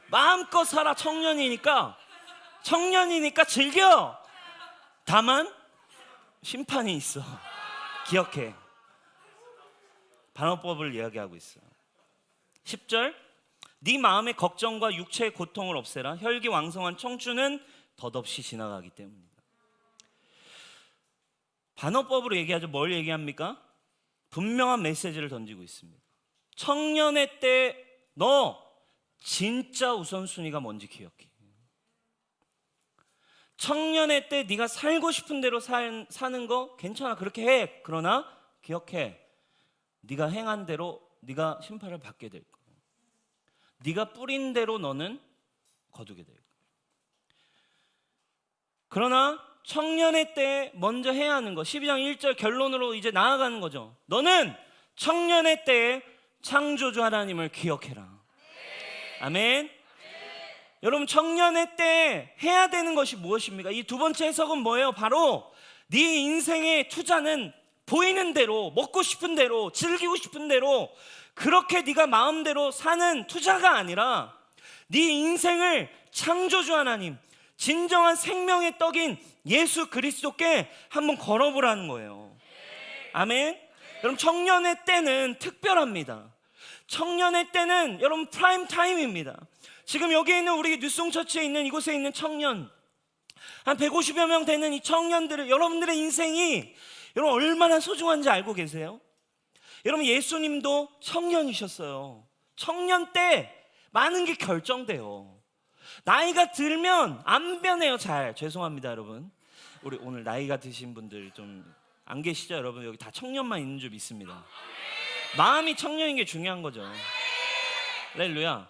마음껏 살아. 청년이니까 즐겨. 다만 심판이 있어. 기억해. 반어법을 이야기하고 있어요. 10절 네 마음의 걱정과 육체의 고통을 없애라. 혈기왕성한 청춘은 덧없이 지나가기 때문이다. 반어법으로 얘기하죠. 뭘 얘기합니까? 분명한 메시지를 던지고 있습니다. 청년의 때 너 진짜 우선순위가 뭔지 기억해. 청년의 때 네가 살고 싶은 대로 사는 거 괜찮아. 그렇게 해. 그러나 기억해. 네가 행한 대로 네가 심판을 받게 될 거야. 네가 뿌린 대로 너는 거두게 될 거야. 그러나 청년의 때 먼저 해야 하는 거, 12장 1절 결론으로 이제 나아가는 거죠. 너는 청년의 때에 창조주 하나님을 기억해라. 아멘. 여러분, 청년의 때 해야 되는 것이 무엇입니까? 이 두 번째 해석은 뭐예요? 바로 네 인생의 투자는 보이는 대로, 먹고 싶은 대로, 즐기고 싶은 대로 그렇게 네가 마음대로 사는 투자가 아니라 네 인생을 창조주 하나님, 진정한 생명의 떡인 예수 그리스도께 한번 걸어보라는 거예요. 아멘. 여러분, 청년의 때는 특별합니다. 청년의 때는 여러분 프라임 타임입니다. 지금 여기에 있는 우리 뉴송처치에 있는 이곳에 있는 청년 한 150여 명 되는 이 청년들을, 여러분들의 인생이 여러분 얼마나 소중한지 알고 계세요? 여러분, 예수님도 청년이셨어요. 청년 때 많은 게 결정돼요. 나이가 들면 안 변해요. 잘. 죄송합니다, 여러분. 우리 오늘 나이가 드신 분들 좀 안 계시죠? 여러분, 여기 다 청년만 있는 줄 믿습니다. 마음이 청년인 게 중요한 거죠. 할렐루야.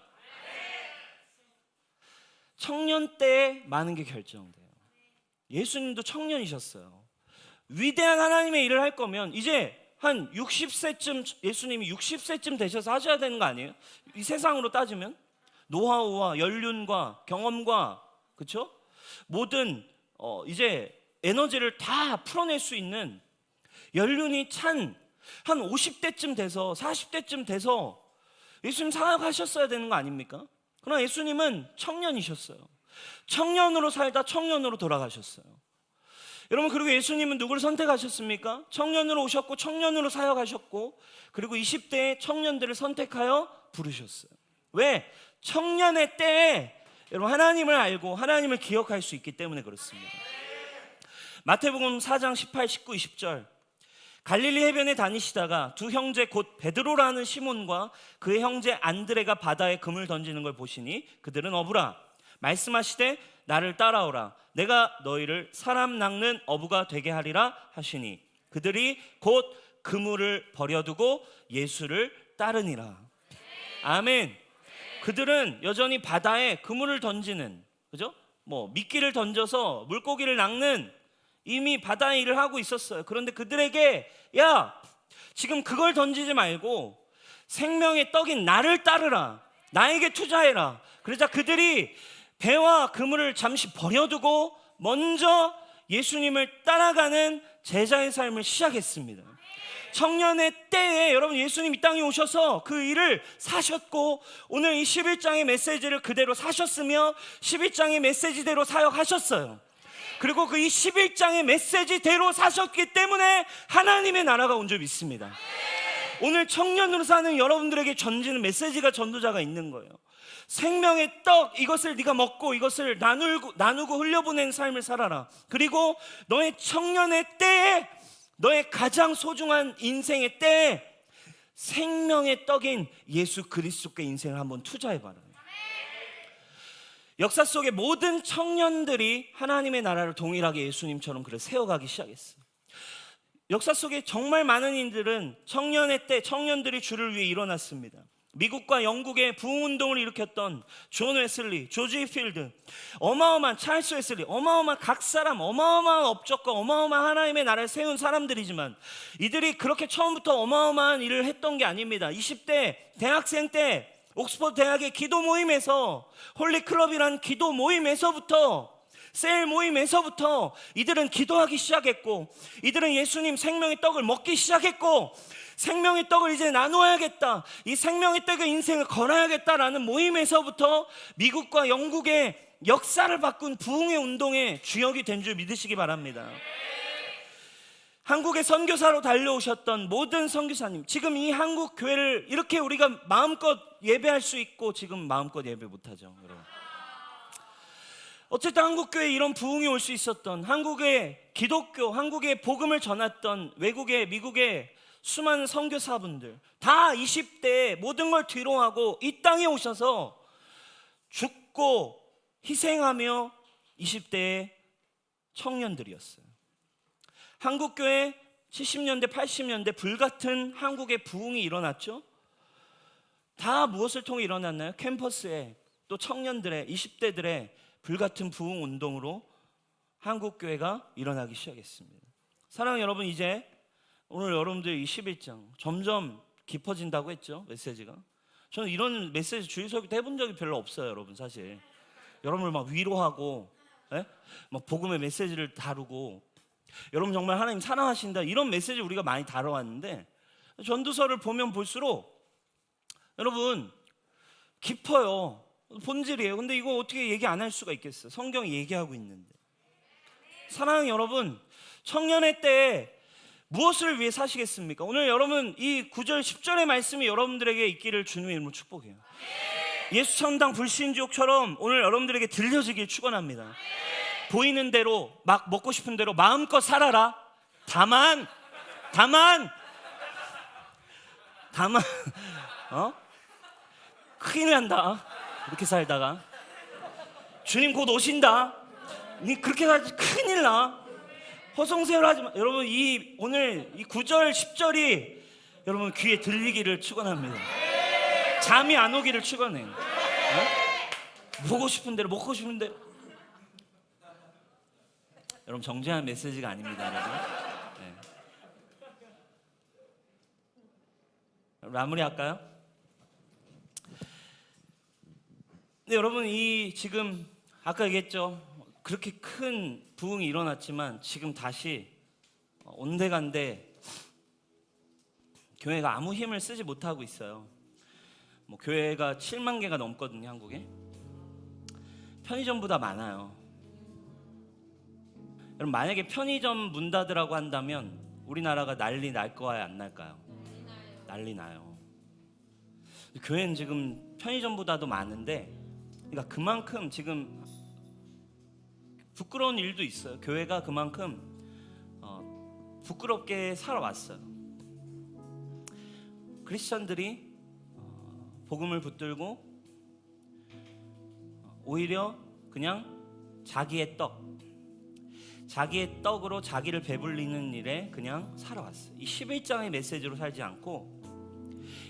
청년 때 많은 게 결정돼요. 예수님도 청년이셨어요. 위대한 하나님의 일을 할 거면 이제 한 60세쯤, 예수님이 60세쯤 되셔서 하셔야 되는 거 아니에요? 이 세상으로 따지면 노하우와 연륜과 경험과, 그렇죠? 모든 이제 에너지를 다 풀어낼 수 있는 연륜이 찬 한 50대쯤 돼서 40대쯤 돼서 예수님 사역하셨어야 되는 거 아닙니까? 그러나 예수님은 청년이셨어요. 청년으로 살다 청년으로 돌아가셨어요. 여러분, 그리고 예수님은 누구를 선택하셨습니까? 청년으로 오셨고 청년으로 사역하셨고, 그리고 20대의 청년들을 선택하여 부르셨어요. 왜? 청년의 때에 여러분 하나님을 알고 하나님을 기억할 수 있기 때문에 그렇습니다. 마태복음 4장 18, 19, 20절 갈릴리 해변에 다니시다가 두 형제 곧 베드로라는 시몬과 그의 형제 안드레가 바다에 금을 던지는 걸 보시니 그들은 어부라. 말씀하시되 나를 따라오라. 내가 너희를 사람 낚는 어부가 되게 하리라 하시니 그들이 곧 그물을 버려두고 예수를 따르니라. 아멘. 그들은 여전히 바다에 그물을 던지는, 그죠? 미끼를 던져서 물고기를 낚는 이미 바다의 일을 하고 있었어요. 그런데 그들에게 야, 지금 그걸 던지지 말고 생명의 떡인 나를 따르라. 나에게 투자해라. 그러자 그들이 배와 그물을 잠시 버려두고 먼저 예수님을 따라가는 제자의 삶을 시작했습니다. 청년의 때에 여러분 예수님 이 땅에 오셔서 그 일을 사셨고 오늘 이 11장의 메시지를 그대로 사셨으며 11장의 메시지대로 사역하셨어요. 그리고 그 이 11장의 메시지대로 사셨기 때문에 하나님의 나라가 온 줄 믿습니다. 오늘 청년으로 사는 여러분들에게 전지는 메시지가 전도자가 있는 거예요. 생명의 떡, 이것을 네가 먹고 이것을 나누고 흘려보낸 삶을 살아라. 그리고 너의 청년의 때에, 너의 가장 소중한 인생의 때에 생명의 떡인 예수 그리스도께 인생을 한번 투자해봐라. 역사 속의 모든 청년들이 하나님의 나라를 동일하게 예수님처럼 그래 세워가기 시작했어요. 역사 속에 정말 많은 인들은 청년의 때 청년들이 주를 위해 일어났습니다. 미국과 영국의 부흥운동을 일으켰던 존 웨슬리, 조지 필드, 어마어마한 찰스 웨슬리, 어마어마한 각 사람, 어마어마한 업적과 어마어마한 하나님의 나라를 세운 사람들이지만 이들이 그렇게 처음부터 어마어마한 일을 했던 게 아닙니다. 20대 대학생 때 옥스퍼드 대학의 기도 모임에서, 홀리클럽이라는 기도 모임에서부터, 셀 모임에서부터 이들은 기도하기 시작했고, 이들은 예수님 생명의 떡을 먹기 시작했고, 생명의 떡을 이제 나누어야겠다, 이 생명의 떡의 인생을 걸어야겠다라는 모임에서부터 미국과 영국의 역사를 바꾼 부흥의 운동의 주역이 된 줄 믿으시기 바랍니다. 한국의 선교사로 달려오셨던 모든 선교사님, 지금 이 한국 교회를 이렇게 우리가 마음껏 예배할 수 있고 지금 마음껏 예배 못하죠, 여러분. 어쨌든 한국 교회에 이런 부흥이 올 수 있었던, 한국의 기독교, 한국의 복음을 전했던 외국의, 미국의 수많은 선교사분들 다 20대에 모든 걸 뒤로하고 이 땅에 오셔서 죽고 희생하며 20대의 청년들이었어요. 한국교회 70년대 80년대 불같은 한국의 부흥이 일어났죠. 다 무엇을 통해 일어났나요? 캠퍼스에 또 청년들의 20대들의 불같은 부흥 운동으로 한국교회가 일어나기 시작했습니다. 사랑하는 여러분, 이제 오늘 여러분들 이 11장 점점 깊어진다고 했죠, 메시지가. 저는 이런 메시지 주일 설교 때 해본 적이 별로 없어요, 여러분. 사실 여러분을 막 위로하고 막 복음의 메시지를 다루고 여러분 정말 하나님 사랑하신다 이런 메시지 우리가 많이 다뤄왔는데, 전도서를 보면 볼수록 여러분 깊어요. 본질이에요. 근데 이거 어떻게 얘기 안 할 수가 있겠어요? 성경이 얘기하고 있는데. 사랑하는 여러분, 청년의 때에 무엇을 위해 사시겠습니까? 오늘 여러분 이 9절 10절의 말씀이 여러분들에게 있기를 주님의 이름으로 축복해요. 예수 천당 불신지옥처럼 오늘 여러분들에게 들려지길 축원합니다. 보이는 대로 막 먹고 싶은 대로 마음껏 살아라. 다만 큰일 난다. 이렇게 살다가 주님 곧 오신다. 니 그렇게 살지 큰일 나. 허송세월 하지 마. 여러분 오늘 이 9절 10절이 여러분 귀에 들리기를 축원합니다. 잠이 안 오기를 축원해요. 먹고 싶은 대로 먹고 싶은 대로. 여러분 정죄한 메시지가 아닙니다, 여러분. 마무리할까요? 네, 여러분 이 지금 아까 얘기했죠. 그렇게 큰 부흥이 일어났지만 지금 다시 온데간데 교회가 아무 힘을 쓰지 못하고 있어요. 교회가 7만 개가 넘거든요, 한국에. 편의점보다 많아요. 여러분 만약에 편의점 문 닫으라고 한다면 우리나라가 난리 날 거야, 안 날까요? 난리 나요. 교회는 지금 편의점보다도 많은데, 그러니까 그만큼 지금 부끄러운 일도 있어요. 교회가 그만큼 부끄럽게 살아왔어요. 크리스천들이 복음을 붙들고 오히려 그냥 자기의 떡으로 자기를 배불리는 일에 그냥 살아왔어요. 이 11장의 메시지로 살지 않고,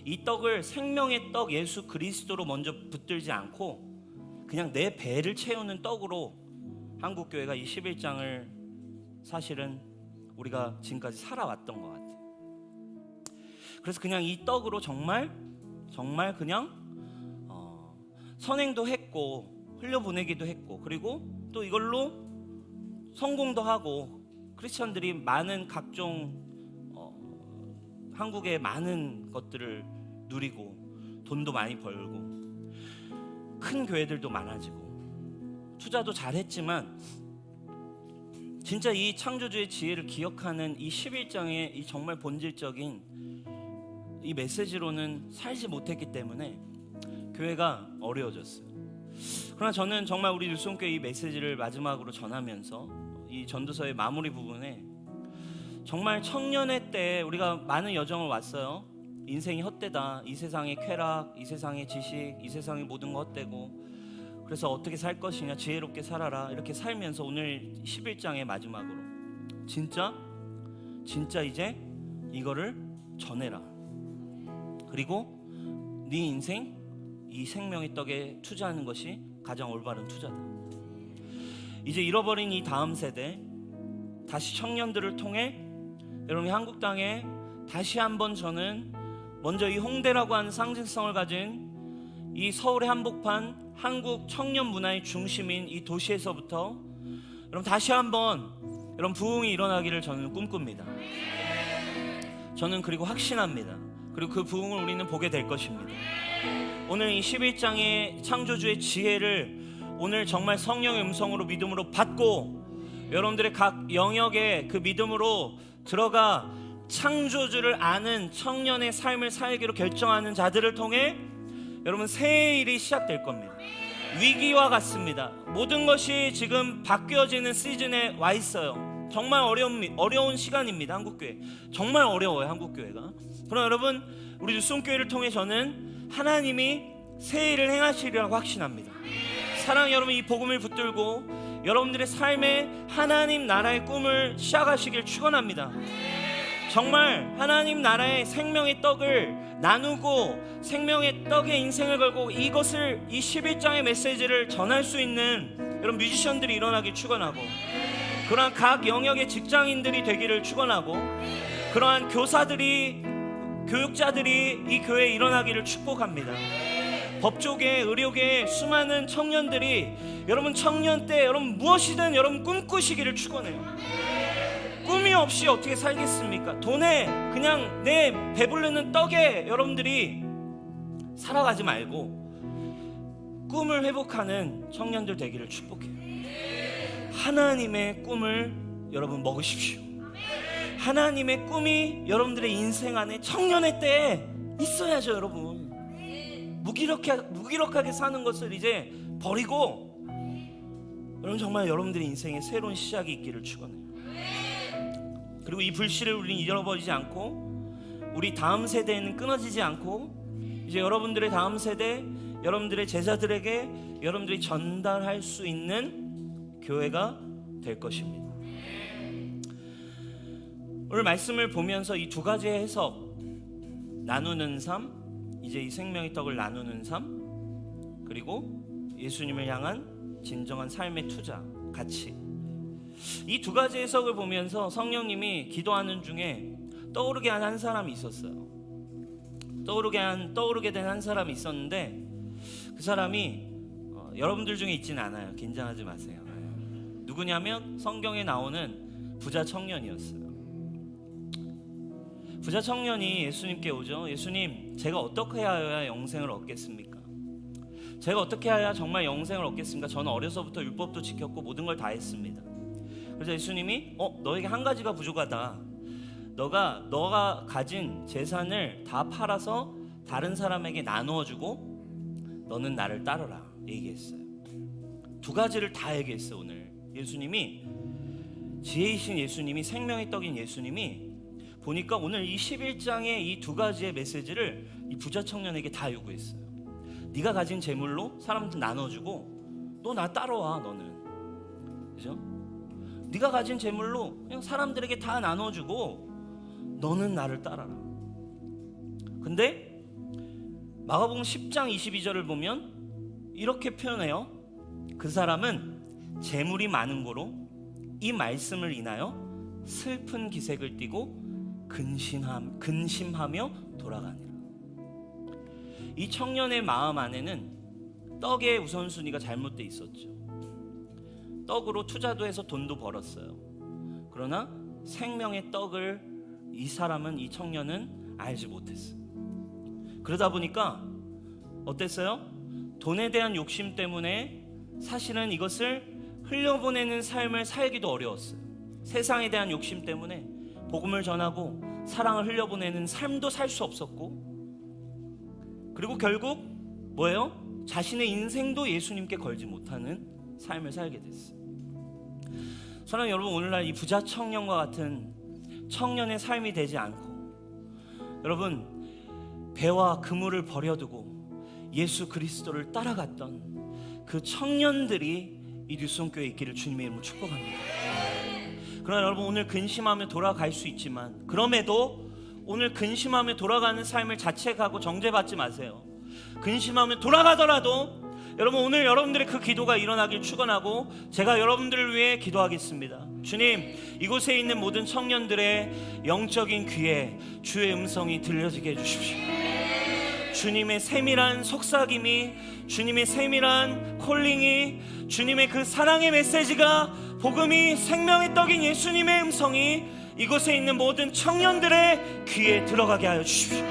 이 떡을 생명의 떡 예수 그리스도로 먼저 붙들지 않고 그냥 내 배를 채우는 떡으로 한국교회가 이 11장을 사실은 우리가 지금까지 살아왔던 것 같아요. 그래서 그냥 이 떡으로 정말 그냥 선행도 했고 흘려보내기도 했고, 그리고 또 이걸로 성공도 하고, 크리스천들이 많은 각종 한국의 많은 것들을 누리고 돈도 많이 벌고 큰 교회들도 많아지고 투자도 잘했지만, 진짜 이 창조주의 지혜를 기억하는 이 11장의 이 정말 본질적인 이 메시지로는 살지 못했기 때문에 교회가 어려워졌어요. 그러나 저는 정말 우리 뉴스홈교회 이 메시지를 마지막으로 전하면서 이 전도서의 마무리 부분에 정말 청년의 때 우리가 많은 여정을 왔어요. 인생이 헛되다, 이 세상의 쾌락, 이 세상의 지식, 이 세상의 모든 거 헛되고, 그래서 어떻게 살 것이냐, 지혜롭게 살아라, 이렇게 살면서 오늘 11장의 마지막으로 진짜 이제 이거를 전해라. 그리고 네 인생 이 생명의 떡에 투자하는 것이 가장 올바른 투자다. 이제 잃어버린 이 다음 세대, 다시 청년들을 통해 여러분이 한국 땅에 다시 한번 저는 먼저 이 홍대라고 하는 상징성을 가진 이 서울의 한복판, 한국 청년 문화의 중심인 이 도시에서부터 여러분 다시 한번 여러분 부흥이 일어나기를 저는 꿈꿉니다. 저는 그리고 확신합니다. 그리고 그 부흥을 우리는 보게 될 것입니다. 오늘 이 11장의 창조주의 지혜를 오늘 정말 성령의 음성으로 믿음으로 받고 여러분들의 각 영역에 그 믿음으로 들어가 창조주를 아는 청년의 삶을 살기로 결정하는 자들을 통해 여러분 새해 일이 시작될 겁니다. 위기와 같습니다. 모든 것이 지금 바뀌어지는 시즌에 와 있어요. 정말 어려운 시간입니다. 한국교회 정말 어려워요. 한국교회가. 그러나 여러분 우리 뉴스홈교회를 통해 저는 하나님이 새 일을 행하시리라고 확신합니다. 사랑하는 여러분, 이 복음을 붙들고 여러분들의 삶에 하나님 나라의 꿈을 시작하시길 축원합니다. 정말 하나님 나라의 생명의 떡을 나누고 생명의 떡에 인생을 걸고 이것을 이 11장의 메시지를 전할 수 있는 여러분 뮤지션들이 일어나길 축원하고, 그러한 각 영역의 직장인들이 되기를 축원하고, 그러한 교사들이 교육자들이 이 교회에 일어나기를 축복합니다. 법조계, 의료계 수많은 청년들이 여러분 청년 때 여러분 무엇이든 여러분 꿈꾸시기를 축원해요. 꿈이 없이 어떻게 살겠습니까? 돈에 그냥 내 배부르는 떡에 여러분들이 살아가지 말고 꿈을 회복하는 청년들 되기를 축복해요. 하나님의 꿈을 여러분 먹으십시오. 하나님의 꿈이 여러분들의 인생 안에 청년의 때에 있어야죠. 여러분 무기력하게 사는 것을 이제 버리고 여러분 정말 여러분들의 인생에 새로운 시작이 있기를 축원해요. 그리고 이 불씨를 우리는 잃어버리지 않고 우리 다음 세대에는 끊어지지 않고 이제 여러분들의 다음 세대, 여러분들의 제자들에게 여러분들이 전달할 수 있는 교회가 될 것입니다. 오늘 말씀을 보면서 이 두 가지의 해석, 나누는 삶, 이제 이 생명의 떡을 나누는 삶, 그리고 예수님을 향한 진정한 삶의 투자, 가치, 이 두 가지 해석을 보면서 성령님이 기도하는 중에 떠오르게 한 사람이 있었어요. 떠오르게 된 한 사람이 있었는데 그 사람이 여러분들 중에 있지는 않아요. 긴장하지 마세요. 누구냐면 성경에 나오는 부자 청년이었어요. 부자 청년이 예수님께 오죠. 예수님, 제가 어떻게 해야 영생을 얻겠습니까? 제가 어떻게 해야 정말 영생을 얻겠습니까? 저는 어려서부터 율법도 지켰고 모든 걸 다 했습니다. 그래서 예수님이 너에게 한 가지가 부족하다. 너가 가진 재산을 다 팔아서 다른 사람에게 나누어주고 너는 나를 따르라 얘기했어요. 두 가지를 다 얘기했어요. 오늘 예수님이 지혜이신 예수님이, 생명의 떡인 예수님이 보니까 오늘 이 11장의 이 두 가지의 메시지를 이 부자 청년에게 다 요구했어요. 네가 가진 재물로 사람들 나눠주고 너 나 따라와. 너는, 그죠? 네가 가진 재물로 그냥 사람들에게 다 나눠주고 너는 나를 따라라. 근데 마가복음 10장 22절을 보면 이렇게 표현해요. 그 사람은 재물이 많은 고로 이 말씀을 인하여 슬픈 기색을 띠고 근심하며 돌아가니라. 이 청년의 마음 안에는 떡의 우선순위가 잘못되어 있었죠. 떡으로 투자도 해서 돈도 벌었어요. 그러나 생명의 떡을 이 사람은, 이 청년은 알지 못했어요. 그러다 보니까 어땠어요? 돈에 대한 욕심 때문에 사실은 이것을 흘려보내는 삶을 살기도 어려웠어요. 세상에 대한 욕심 때문에 복음을 전하고 사랑을 흘려보내는 삶도 살 수 없었고, 그리고 결국 뭐예요? 자신의 인생도 예수님께 걸지 못하는 삶을 살게 됐어요. 사랑하는 여러분, 오늘날 이 부자 청년과 같은 청년의 삶이 되지 않고, 여러분 배와 그물을 버려두고 예수 그리스도를 따라갔던 그 청년들이 이 뉴스홈교회에 있기를 주님의 이름으로 축복합니다. 그러나 여러분, 오늘 근심하며 돌아갈 수 있지만, 그럼에도 오늘 근심하며 돌아가는 삶을 자책하고 정죄받지 마세요. 근심하며 돌아가더라도 여러분, 오늘 여러분들의 그 기도가 일어나길 축원하고 제가 여러분들을 위해 기도하겠습니다. 주님, 이곳에 있는 모든 청년들의 영적인 귀에 주의 음성이 들려지게 해주십시오. 주님의 세밀한 속삭임이, 주님의 세밀한 콜링이, 주님의 그 사랑의 메시지가, 복음이, 생명의 떡인 예수님의 음성이 이곳에 있는 모든 청년들의 귀에 들어가게 하여 주십시오.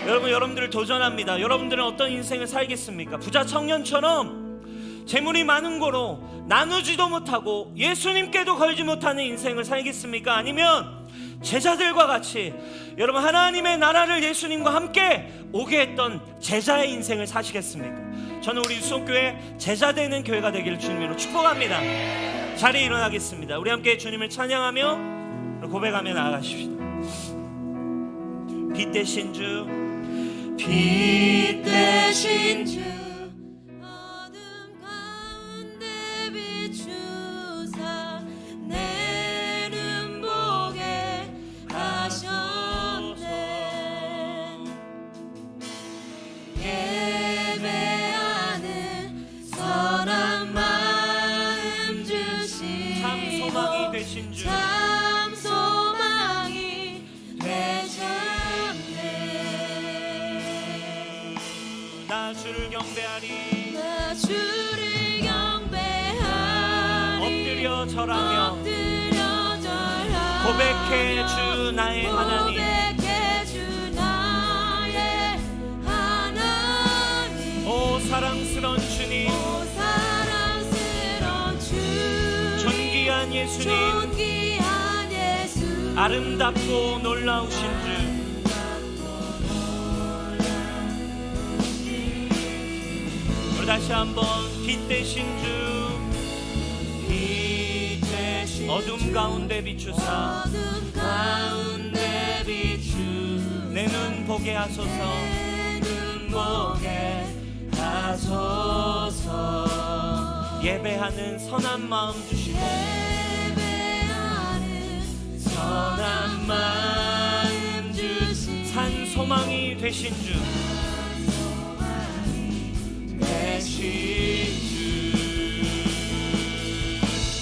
여러분, 여러분들을 도전합니다. 여러분들은 어떤 인생을 살겠습니까? 부자 청년처럼 재물이 많은 거로 나누지도 못하고 예수님께도 걸지 못하는 인생을 살겠습니까? 아니면 제자들과 같이 여러분, 하나님의 나라를 예수님과 함께 오게 했던 제자의 인생을 사시겠습니까? 저는 우리 뉴스홈교회 제자 되는 교회가 되기를 주님으로 축복합니다. 자리에 일어나겠습니다. 우리 함께 주님을 찬양하며 고백하며 나아가십시다. 빛 대신 주, 빛 대신 주, 어둠 가운데 비추사 내 눈 보게 하셨네. 예배하는 선한 마음 주시고 참 소망이 되신 주, 참 소망이 되셨네. 나 주를 경배하리, 나 주를 경배하리. 엎드려 절하며 엎드려 절하며 고백해 주 나의 하나님. 고백해 주 나의 하나님. 오 사랑스러운 주님, 오 사랑스러운 주, 존귀한 예수님, 존귀한 예수, 아름답고 놀라우신 주, 우리 다시 한번 빛 대신 주, 빛 대신 어둠 가운데 비추사 어둠 가운데 비추 내 눈 보게 하소서, 내 눈 보게 하소서. 예배하는 선한 마음 주시고 예배하는 선한 마음 주시 산 소망이 되신 주, 되신 주,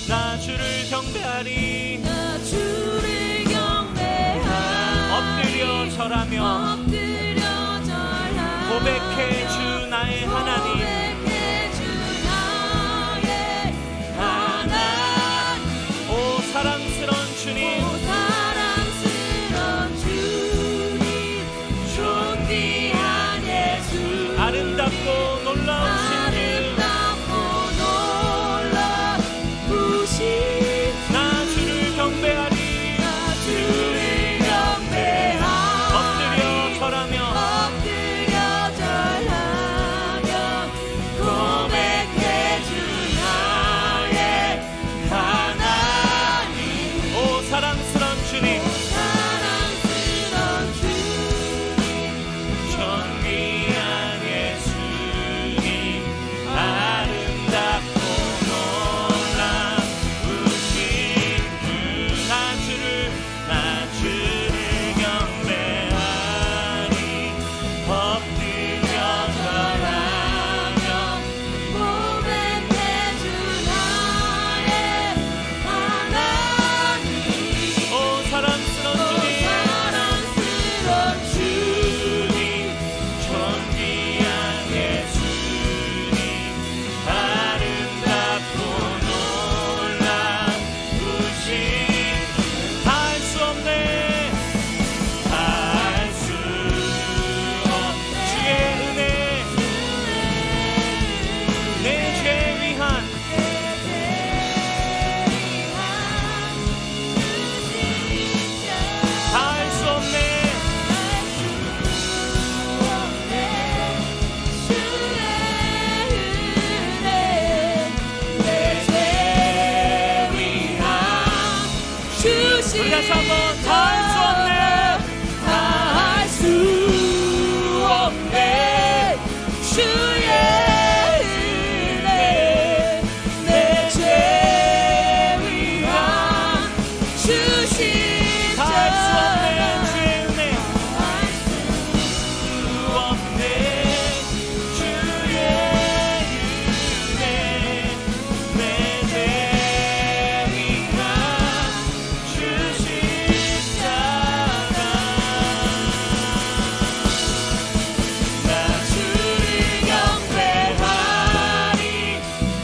나 주를 경배하리, 나 주를 경배하리. 엎드려 절하며 엎드려 절하며 고백해 주 나의 하나님. 고백해 주 나의 하나님. 오 사랑스러운 주님, 오 사랑스러운 주님, 존귀한 예수, 아름답고 놀라우신 아름답고 놀라우신 주, 나 주를 다시 한번 다할 수 없네. 다할 수 없네. 주의 은혜 내 죄 위한 주신 다할 수 없네. 주의 은혜 수 없네. 주의 은혜 내 죄 위한 주신 자가 나 주를 경배하리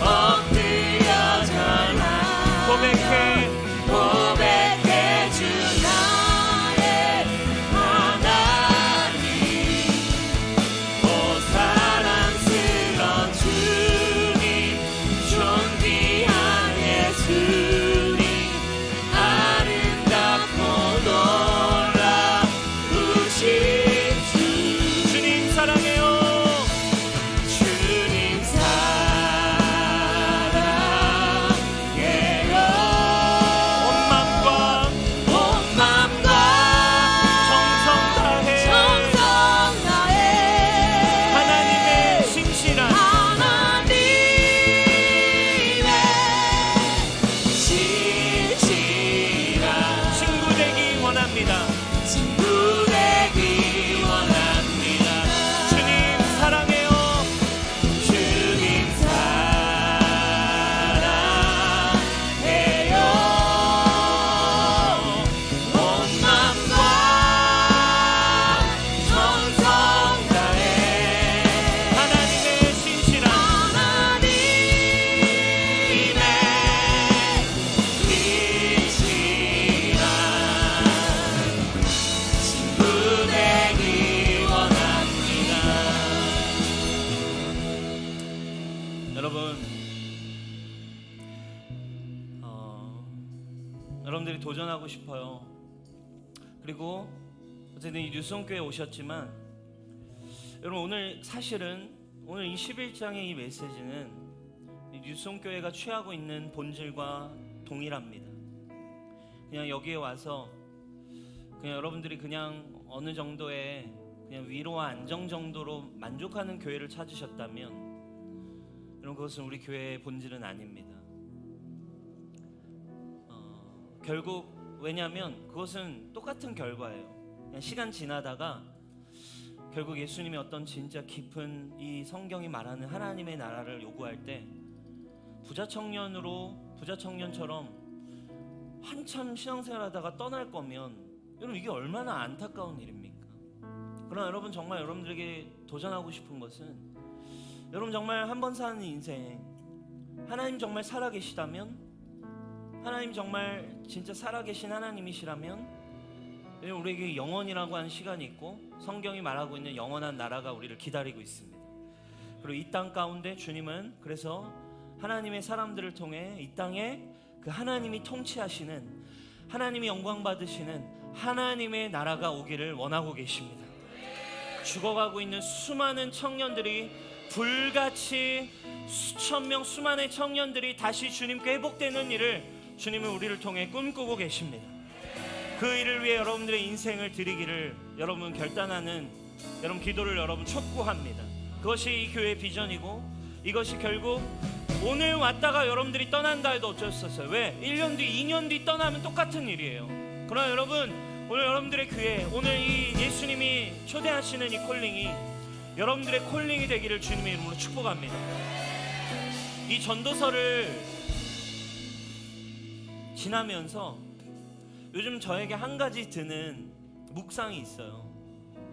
엎드려 절하 고백해 주 나의 하나님 오 사랑스런 주님 존귀한 예수님 아름답고 놀라우신 주 주님 사랑해요. 주님 사랑해요. 온 맘과 정성 다해 정성 다해 하나님의 신실한 하나님의 신실한 친구 되기 원합니다. 친구 되기 원합니다. 주님 사랑해요. 주님 사랑해요. 온 맘과 정성 다해 하나님의 신실한 하나님의 신실한 친구 되기 원합니다. 여러분, 여러분들이 도전하고 싶어요. 그리고 어쨌든 이 뉴스홈교회에 오셨지만 여러분 오늘 사실은 오늘 이 11장의 이 메시지는 이 뉴스홈교회가 취하고 있는 본질과 동일합니다. 그냥 여기에 와서 그냥 여러분들이 그냥 어느 정도의 그냥 위로와 안정 정도로 만족하는 교회를 찾으셨다면 여러분 그것은 우리 교회의 본질은 아닙니다. 결국 왜냐하면 그것은 똑같은 결과예요. 그냥 시간 지나다가 결국 예수님이 어떤 진짜 깊은 이 성경이 말하는 하나님의 나라를 요구할 때 부자 청년처럼 한참 신앙생활하다가 떠날 거면 여러분 이게 얼마나 안타까운 일입니까? 그러나 여러분 정말 여러분들에게 도전하고 싶은 것은 여러분 정말 한 번 사는 인생 하나님 정말 살아계시다면 하나님 정말 진짜 살아계신 하나님이시라면 우리에게 영원이라고 하는 시간이 있고 성경이 말하고 있는 영원한 나라가 우리를 기다리고 있습니다. 그리고 이 땅 가운데 주님은 그래서 하나님의 사람들을 통해 이 땅에 그 하나님이 통치하시는 하나님이 영광 받으시는 하나님의 나라가 오기를 원하고 계십니다. 죽어가고 있는 수많은 청년들이 불같이 수천 명 수많은 청년들이 다시 주님께 회복되는 일을 주님은 우리를 통해 꿈꾸고 계십니다. 그 일을 위해 여러분들의 인생을 드리기를 여러분 결단하는 여러분 기도를 여러분 촉구합니다. 그것이 이 교회의 비전이고 이것이 결국 오늘 왔다가 여러분들이 떠난다 해도 어쩔 수 없어요. 왜? 1년 뒤 2년 뒤 떠나면 똑같은 일이에요. 그러나 여러분 오늘 여러분들의 교회 오늘 이 예수님이 초대하시는 이 콜링이 여러분들의 콜링이 되기를 주님의 이름으로 축복합니다. 이 전도서를 지나면서 요즘 저에게 한 가지 드는 묵상이 있어요.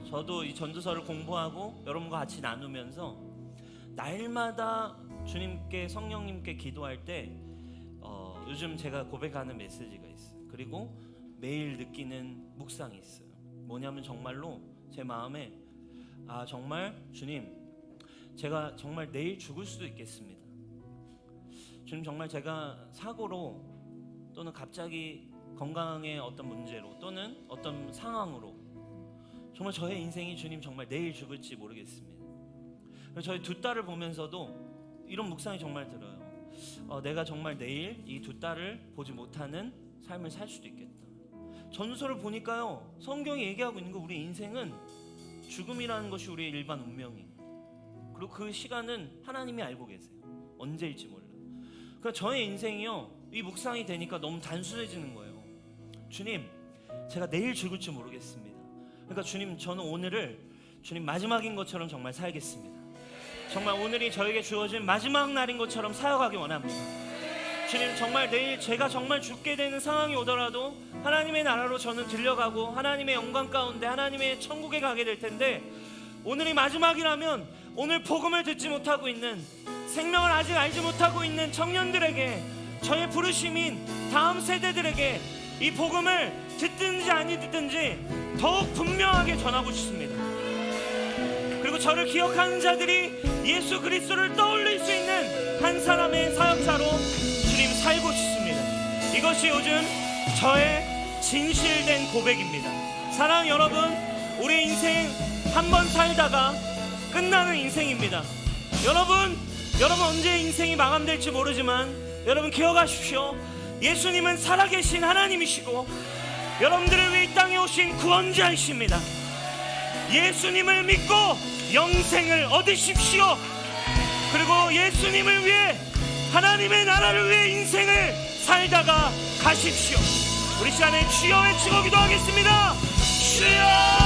저도 이 전도서를 공부하고 여러분과 같이 나누면서 날마다 주님께 성령님께 기도할 때 요즘 제가 고백하는 메시지가 있어요. 그리고 매일 느끼는 묵상이 있어요. 뭐냐면 정말로 제 마음에 정말 주님 제가 정말 내일 죽을 수도 있겠습니다. 주님 정말 제가 사고로 또는 갑자기 건강의 어떤 문제로 또는 어떤 상황으로 정말 저의 인생이 주님 정말 내일 죽을지 모르겠습니다. 저희 두 딸을 보면서도 이런 묵상이 정말 들어요. 내가 정말 내일 이 두 딸을 보지 못하는 삶을 살 수도 있겠다. 전설을 보니까요, 성경이 얘기하고 있는 거, 우리 인생은 죽음이라는 것이 우리의 일반 운명이에요. 그리고 그 시간은 하나님이 알고 계세요. 언제일지 몰라. 그러니까 저의 인생이요, 이 묵상이 되니까 너무 단순해지는 거예요. 주님, 제가 내일 죽을지 모르겠습니다. 그러니까 주님, 저는 오늘을 주님 마지막인 것처럼 정말 살겠습니다. 정말 오늘이 저에게 주어진 마지막 날인 것처럼 살아가기 원합니다. 주님, 정말 내일 제가 정말 죽게 되는 상황이 오더라도 하나님의 나라로 저는 들려가고 하나님의 영광 가운데 하나님의 천국에 가게 될 텐데, 오늘이 마지막이라면 오늘 복음을 듣지 못하고 있는, 생명을 아직 알지 못하고 있는 청년들에게, 저의 부르심인 다음 세대들에게 이 복음을 듣든지 아니 듣든지 더욱 분명하게 전하고 싶습니다. 그리고 저를 기억하는 자들이 예수 그리스도를 떠올릴 수 있는 한 사람의 사역자로 주님 살고 싶습니다. 이것이 요즘 저의 진실된 고백입니다. 사랑하는 여러분, 우리 인생 한 번 살다가 끝나는 인생입니다. 여러분 언제 인생이 마감될지 모르지만 여러분 기억하십시오. 예수님은 살아계신 하나님이시고 여러분들을 위해 이 땅에 오신 구원자이십니다. 예수님을 믿고 영생을 얻으십시오. 그리고 예수님을 위해, 하나님의 나라를 위해 인생을 살다가 가십시오. 우리 시간에 주여 외치고 기도하겠습니다. 주여!